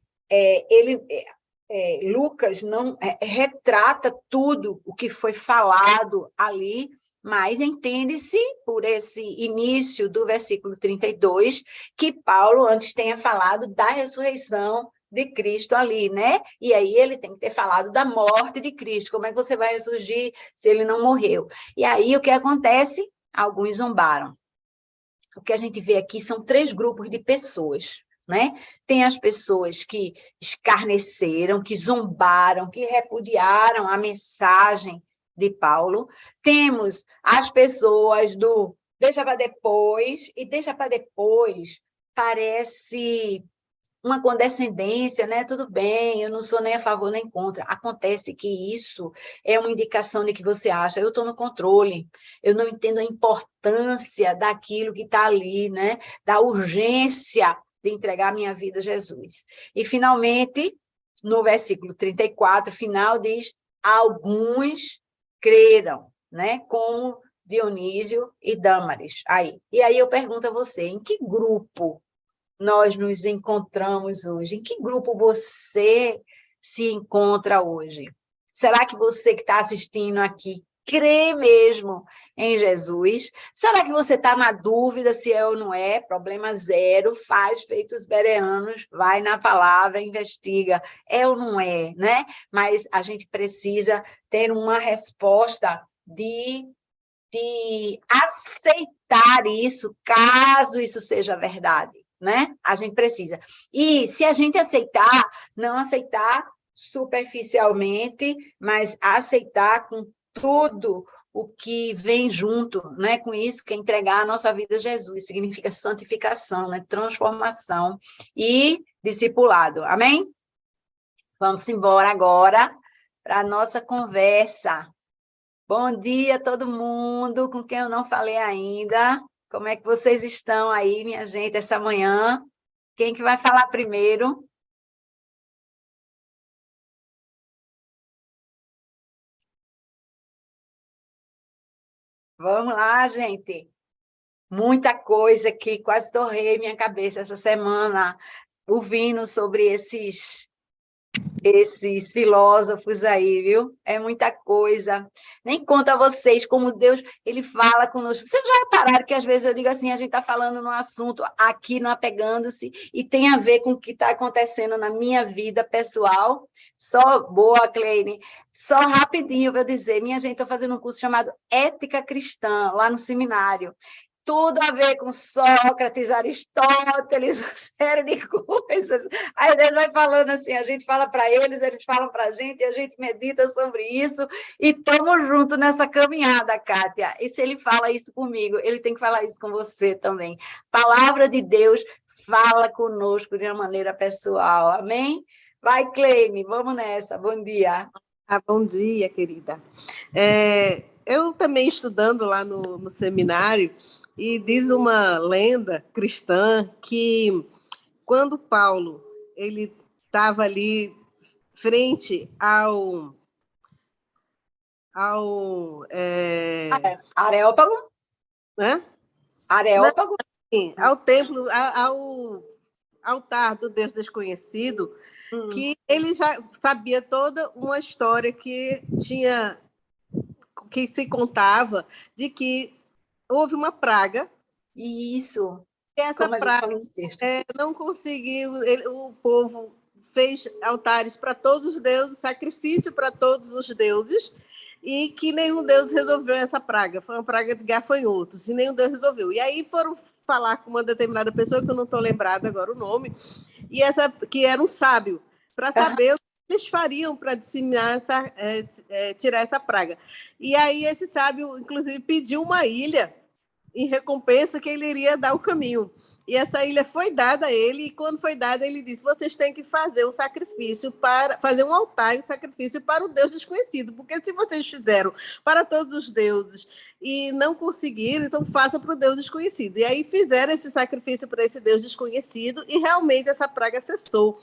Lucas não retrata tudo o que foi falado ali, mas entende-se, por esse início do versículo 32, que Paulo antes tenha falado da ressurreição de Cristo ali, né? E aí ele tem que ter falado da morte de Cristo. Como é que você vai ressurgir se ele não morreu? E aí o que acontece? Alguns zombaram. O que a gente vê aqui são 3 grupos de pessoas, né? Tem as pessoas que escarneceram, que zombaram, que repudiaram a mensagem de Paulo. Temos as pessoas do deixa para depois, e deixa para depois parece uma condescendência, né? Tudo bem, eu não sou nem a favor nem contra. Acontece que isso é uma indicação de que você acha, eu estou no controle, eu não entendo a importância daquilo que está ali, né? Da urgência de entregar a minha vida a Jesus. E, finalmente, no versículo 34, final, diz, alguns creram, né? Como Dionísio e Dâmaris. Aí. E aí eu pergunto a você, em que grupo nós nos encontramos hoje? Em que grupo você se encontra hoje? Será que você que está assistindo aqui crê mesmo em Jesus? Será que você está na dúvida se é ou não é? Problema zero, faz feito os bereanos, vai na palavra, investiga, é ou não é, né? Mas a gente precisa ter uma resposta de aceitar isso, caso isso seja verdade, né? A gente precisa. E se a gente aceitar, não aceitar superficialmente, mas aceitar com tudo o que vem junto, né? Com isso, que é entregar a nossa vida a Jesus, significa santificação, né? Transformação e discipulado. Amém? Vamos embora agora para a nossa conversa. Bom dia, todo mundo, com quem eu não falei ainda. Como é que vocês estão aí, minha gente, essa manhã? Quem que vai falar primeiro? Vamos lá, gente. Muita coisa aqui, quase torrei minha cabeça essa semana, ouvindo sobre esses esses filósofos aí, viu? É muita coisa. Nem conto a vocês como Deus, ele fala conosco. Vocês já repararam que às vezes eu digo assim, a gente está falando num assunto aqui, não apegando-se, e tem a ver com o que está acontecendo na minha vida pessoal. Só boa, Kleine. Só rapidinho, vou dizer, minha gente, estou fazendo um curso chamado Ética Cristã, lá no seminário. Tudo a ver com Sócrates, Aristóteles, uma série de coisas. Aí Deus vai falando assim, a gente fala para eles falam para a gente, e a gente medita sobre isso, e estamos juntos nessa caminhada, Kátia. E se ele fala isso comigo, ele tem que falar isso com você também. Palavra de Deus fala conosco de uma maneira pessoal, amém? Vai, Cleime, vamos nessa, bom dia. Bom dia, querida. Eu também estudando lá no seminário, e diz uma lenda cristã que quando Paulo ele estava ali frente Areópago? Né? Areópago? Ao templo, ao altar do Deus desconhecido, que ele já sabia toda uma história que se contava de que houve uma praga. Isso. E essa praga não conseguiu, o povo fez altares para todos os deuses, sacrifício para todos os deuses, e que nenhum deus resolveu essa praga. Foi uma praga de gafanhotos, e nenhum deus resolveu. E aí foram falar com uma determinada pessoa, que eu não estou lembrada agora o nome, e que era um sábio, para saber o que eles fariam para disseminar tirar essa praga. E aí esse sábio, inclusive, pediu uma ilha em recompensa, que ele iria dar o caminho. E essa ilha foi dada a ele, e quando foi dada, ele disse: vocês têm que fazer um sacrifício, fazer um altar e um sacrifício para o Deus desconhecido, porque se vocês fizeram para todos os deuses e não conseguiram, então faça para o Deus desconhecido. E aí fizeram esse sacrifício para esse Deus desconhecido, e realmente essa praga cessou.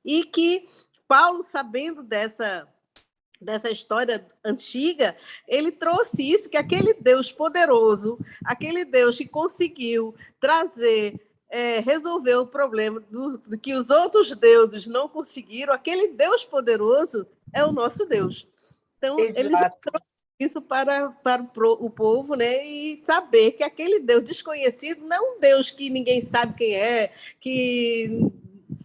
E que Paulo, sabendo dessa história antiga, ele trouxe isso, que aquele Deus poderoso, aquele Deus que conseguiu trazer, resolver o problema que os outros deuses não conseguiram, aquele Deus poderoso é o nosso Deus. Então, Exato. ele já trouxe isso para o povo, né? E saber que aquele Deus desconhecido não é um Deus que ninguém sabe quem é, que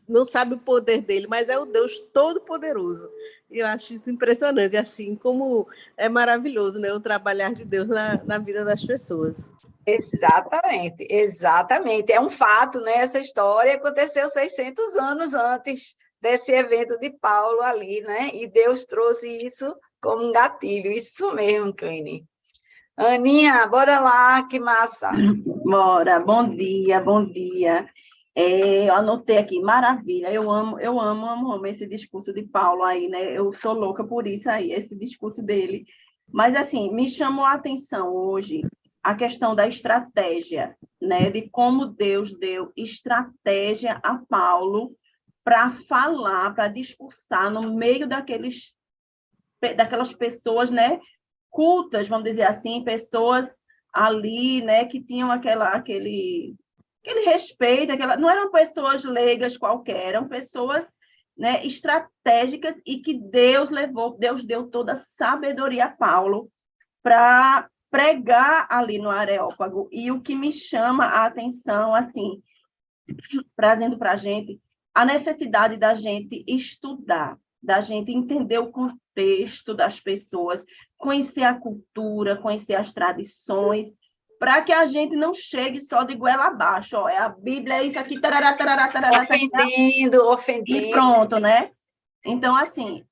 não sabe o poder dele, mas é o Deus todo-poderoso. Eu acho isso impressionante, assim como é maravilhoso, né, o trabalhar de Deus na vida das pessoas. Exatamente, exatamente. É um fato, né? Essa história aconteceu 600 anos antes desse evento de Paulo ali, né? E Deus trouxe isso como um gatilho. Isso mesmo, Kleine. Aninha, bora lá, que massa. Bora, bom dia, bom dia. Eu anotei aqui, maravilha, eu amo esse discurso de Paulo aí, né? Eu sou louca por isso aí, esse discurso dele. Mas, assim, me chamou a atenção hoje a questão da estratégia, né? De como Deus deu estratégia a Paulo para falar, para discursar no meio daquelas pessoas, né? Cultas, vamos dizer assim, pessoas ali, né? Que tinham aquele respeito, não eram pessoas leigas qualquer, eram pessoas, né, estratégicas, e que Deus deu toda a sabedoria a Paulo para pregar ali no Areópago. E o que me chama a atenção, assim, trazendo para a gente a necessidade da gente estudar, da gente entender o contexto das pessoas, conhecer a cultura, conhecer as tradições, para que a gente não chegue só de goela abaixo. Ó, a Bíblia é isso aqui, tarará, tarará, tarará, Ofendendo. E pronto, né? Então, assim,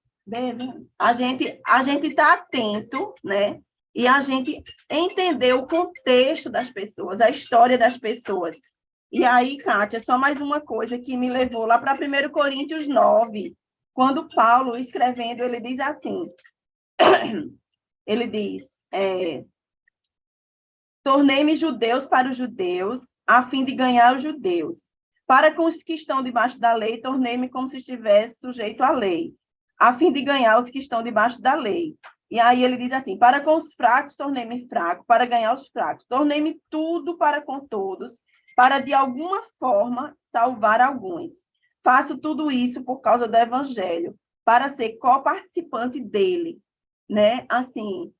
a gente está atento, né? E a gente entender o contexto das pessoas, a história das pessoas. E aí, Kátia, só mais uma coisa que me levou lá para 1 Coríntios 9, quando Paulo, escrevendo, ele diz assim, ele diz, tornei-me judeus para os judeus, a fim de ganhar os judeus. Para com os que estão debaixo da lei, tornei-me como se estivesse sujeito à lei, a fim de ganhar os que estão debaixo da lei. E aí ele diz assim, para com os fracos, tornei-me fraco, para ganhar os fracos. Tornei-me tudo para com todos, para de alguma forma salvar alguns. Faço tudo isso por causa do evangelho, para ser coparticipante dele, né? Assim,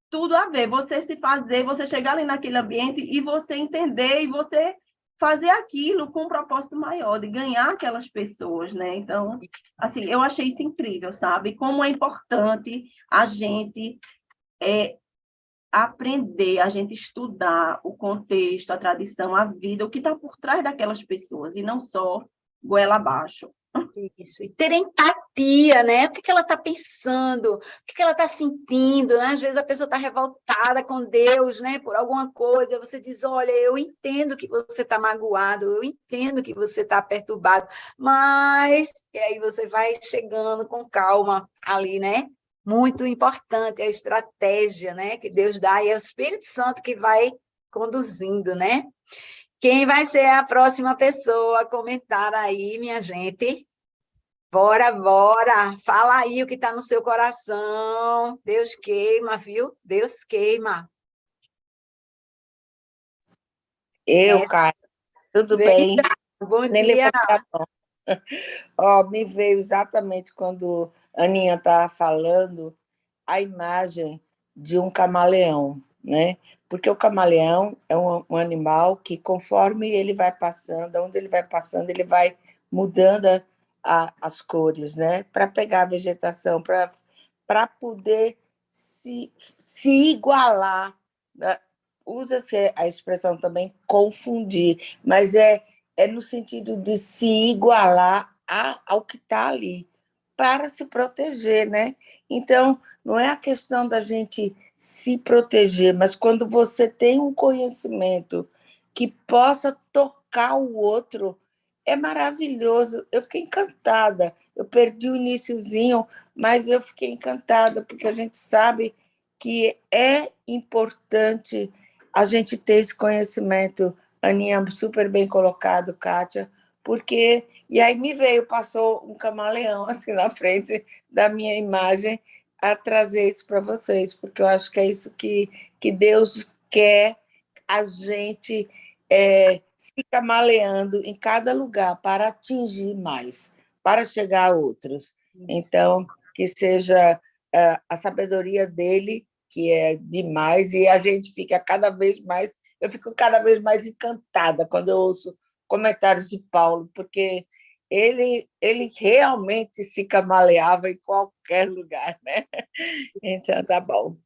tudo a ver, você se fazer, você chegar ali naquele ambiente e você entender e você fazer aquilo com um propósito maior, de ganhar aquelas pessoas, né? Então, assim, eu achei isso incrível, sabe? Como é importante a gente aprender, a gente estudar o contexto, a tradição, a vida, o que está por trás daquelas pessoas, e não só goela abaixo. Isso, e ter empatia, né? O que ela está pensando, o que ela está sentindo, né? Às vezes a pessoa está revoltada com Deus, né? Por alguma coisa, você diz, olha, eu entendo que você está magoado, eu entendo que você está perturbado, mas... E aí você vai chegando com calma ali, né? Muito importante a estratégia, né? Que Deus dá, e é o Espírito Santo que vai conduzindo, né? Quem vai ser a próxima pessoa a comentar aí, minha gente? Bora, bora. Fala aí o que está no seu coração. Deus queima, viu? Deus queima. Cara, tudo bem? Bom Nem dia. levantei a mão. Ó, me veio exatamente quando a Aninha estava falando a imagem de um camaleão, né? Porque o camaleão é um animal que, conforme ele vai passando, onde ele vai passando, ele vai mudando as cores, né? Para pegar a vegetação, para poder se igualar, né? Usa-se a expressão também confundir, mas é no sentido de se igualar ao que está ali, para se proteger, né? Então, não é a questão da gente se proteger, mas quando você tem um conhecimento que possa tocar o outro, é maravilhoso. Eu fiquei encantada. Eu perdi o iniciozinho, mas eu fiquei encantada, porque a gente sabe que é importante a gente ter esse conhecimento. Aninha, super bem colocado, Kátia, porque... E aí passou um camaleão assim na frente da minha imagem a trazer isso para vocês, porque eu acho que é isso que Deus quer, a gente se camaleando em cada lugar para atingir mais, para chegar a outros. Então, que seja a sabedoria dele, que é demais, e a gente fica cada vez mais... Eu fico cada vez mais encantada quando eu ouço comentários de Paulo, porque ele realmente se camaleava em qualquer lugar, né? Então, tá bom.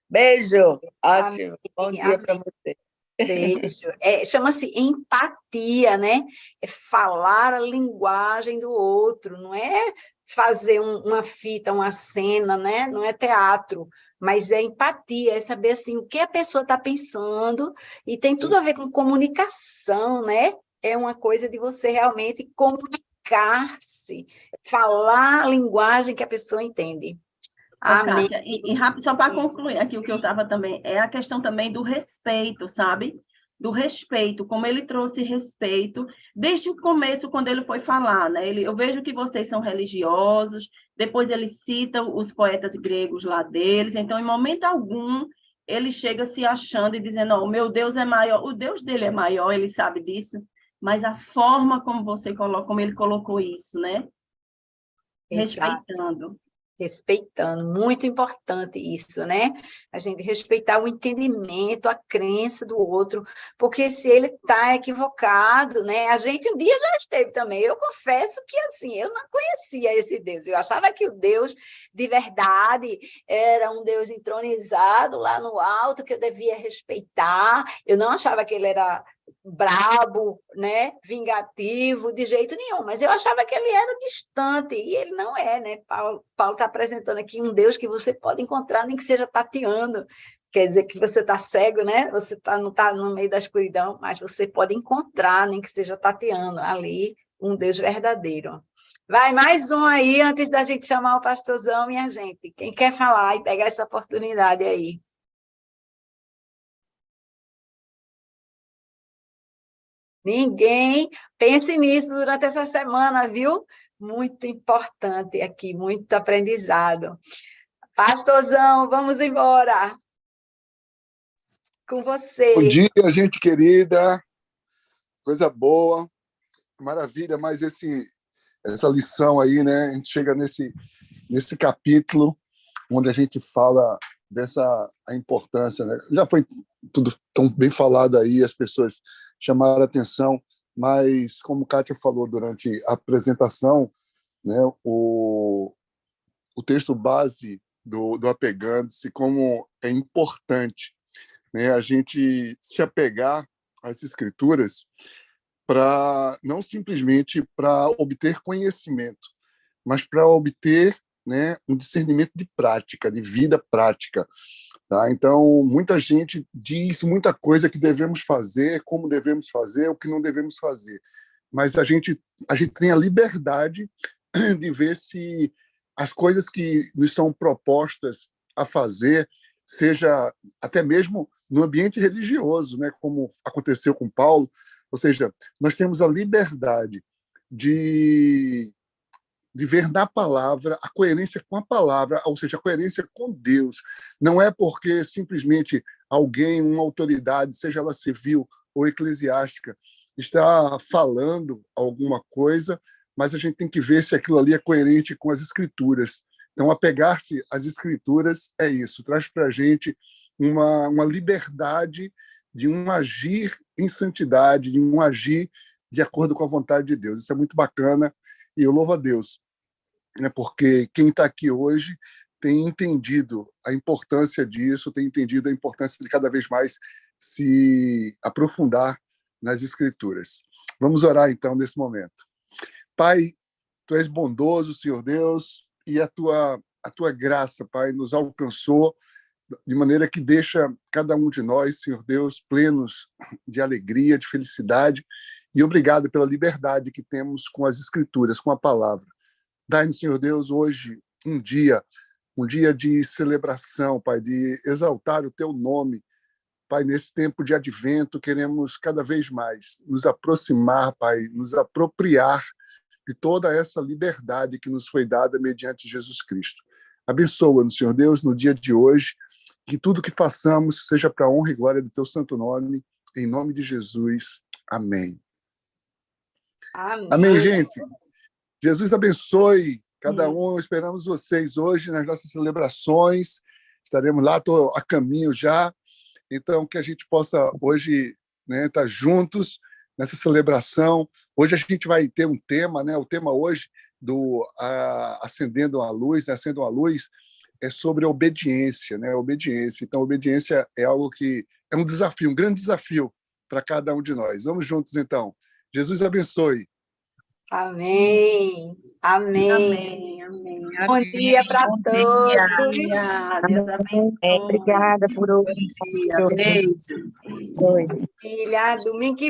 Beijo. Ótimo. Bom dia para você. Beijo. Chama-se empatia, né? É falar a linguagem do outro, não é fazer uma fita, uma cena, né? Não é teatro, mas é empatia, é saber assim, o que a pessoa está pensando, e tem tudo a ver com comunicação, né? É uma coisa de você realmente comunicar-se, falar a linguagem que a pessoa entende. Amém. Kátia, e rápido, só para concluir aqui o que eu estava também, é a questão também do respeito, sabe? Do respeito, como ele trouxe respeito desde o começo, quando ele foi falar, né? Eu vejo que vocês são religiosos, depois ele cita os poetas gregos lá deles, então, em momento algum, ele chega se achando e dizendo, oh, o meu Deus é maior, o Deus dele é maior, ele sabe disso, mas a forma como você colocou, como ele colocou isso, né? Respeitando. Respeitando, muito importante isso, né? A gente respeitar o entendimento, a crença do outro, porque se ele está equivocado, né? A gente um dia já esteve também. Eu confesso que assim, eu não conhecia esse Deus. Eu achava que o Deus de verdade era um Deus entronizado lá no alto, que eu devia respeitar. Eu não achava que ele era brabo, né, vingativo, de jeito nenhum, mas eu achava que ele era distante, e ele não é, né? Paulo está apresentando aqui um Deus que você pode encontrar, nem que seja tateando, quer dizer que você está cego, né? Você não está no meio da escuridão, mas você pode encontrar, nem que seja tateando, ali, um Deus verdadeiro. Vai, mais um aí, antes da gente chamar o pastorzão, minha gente. Quem quer falar e pegar essa oportunidade aí? Ninguém. Pense nisso durante essa semana, viu? Muito importante aqui, muito aprendizado. Pastorzão, vamos embora. Com você. Bom dia, gente querida. Coisa boa. Maravilha, mas essa lição aí, né? A gente chega nesse capítulo onde a gente fala a importância, né? Já foi tudo tão bem falado aí, as pessoas chamaram a atenção, mas como Kátia falou durante a apresentação, né, o texto base do Apegando-se, como é importante, né, a gente se apegar às Escrituras para não simplesmente para obter conhecimento, mas para obter, né, um discernimento de prática, de vida prática. Tá? Então, muita gente diz muita coisa que devemos fazer, como devemos fazer, o que não devemos fazer. Mas a gente tem a liberdade de ver se as coisas que nos são propostas a fazer, seja até mesmo no ambiente religioso, né, como aconteceu com Paulo, ou seja, nós temos a liberdade de ver na palavra a coerência com a palavra, ou seja, a coerência com Deus. Não é porque simplesmente alguém, uma autoridade, seja ela civil ou eclesiástica, está falando alguma coisa, mas a gente tem que ver se aquilo ali é coerente com as Escrituras. Então, apegar-se às Escrituras é isso, traz para a gente uma liberdade de um agir em santidade, de um agir de acordo com a vontade de Deus. Isso é muito bacana e eu louvo a Deus, né, porque quem está aqui hoje tem entendido a importância disso, tem entendido a importância de cada vez mais se aprofundar nas Escrituras. Vamos orar, então, nesse momento. Pai, Tu és bondoso, Senhor Deus, e a tua graça, Pai, nos alcançou de maneira que deixa cada um de nós, Senhor Deus, plenos de alegria, de felicidade, e obrigado pela liberdade que temos com as Escrituras, com a palavra. Dai-nos, Senhor Deus, hoje um dia de celebração, Pai, de exaltar o Teu nome. Pai, nesse tempo de advento, queremos cada vez mais nos aproximar, Pai, nos apropriar de toda essa liberdade que nos foi dada mediante Jesus Cristo. Abençoa-nos, Senhor Deus, no dia de hoje, que tudo que façamos seja para a honra e glória do Teu santo nome, em nome de Jesus. Amém. Amém, Amém, gente. Jesus abençoe cada um. Esperamos vocês hoje nas nossas celebrações. Estaremos lá, estou a caminho já. Então, que a gente possa hoje, né, estar juntos nessa celebração. Hoje a gente vai ter um tema, né? O tema hoje do Acendendo a Luz, né? Acendendo a Luz, é sobre a obediência, né? Obediência. Então, obediência é algo que é um desafio, um grande desafio para cada um de nós. Vamos juntos, então. Jesus abençoe. amém, amém. Amém, amém. Bom dia para todos. Deus abençoe. Obrigada por Bom ouvir. dia, beijos. Oi. Filha, domingo que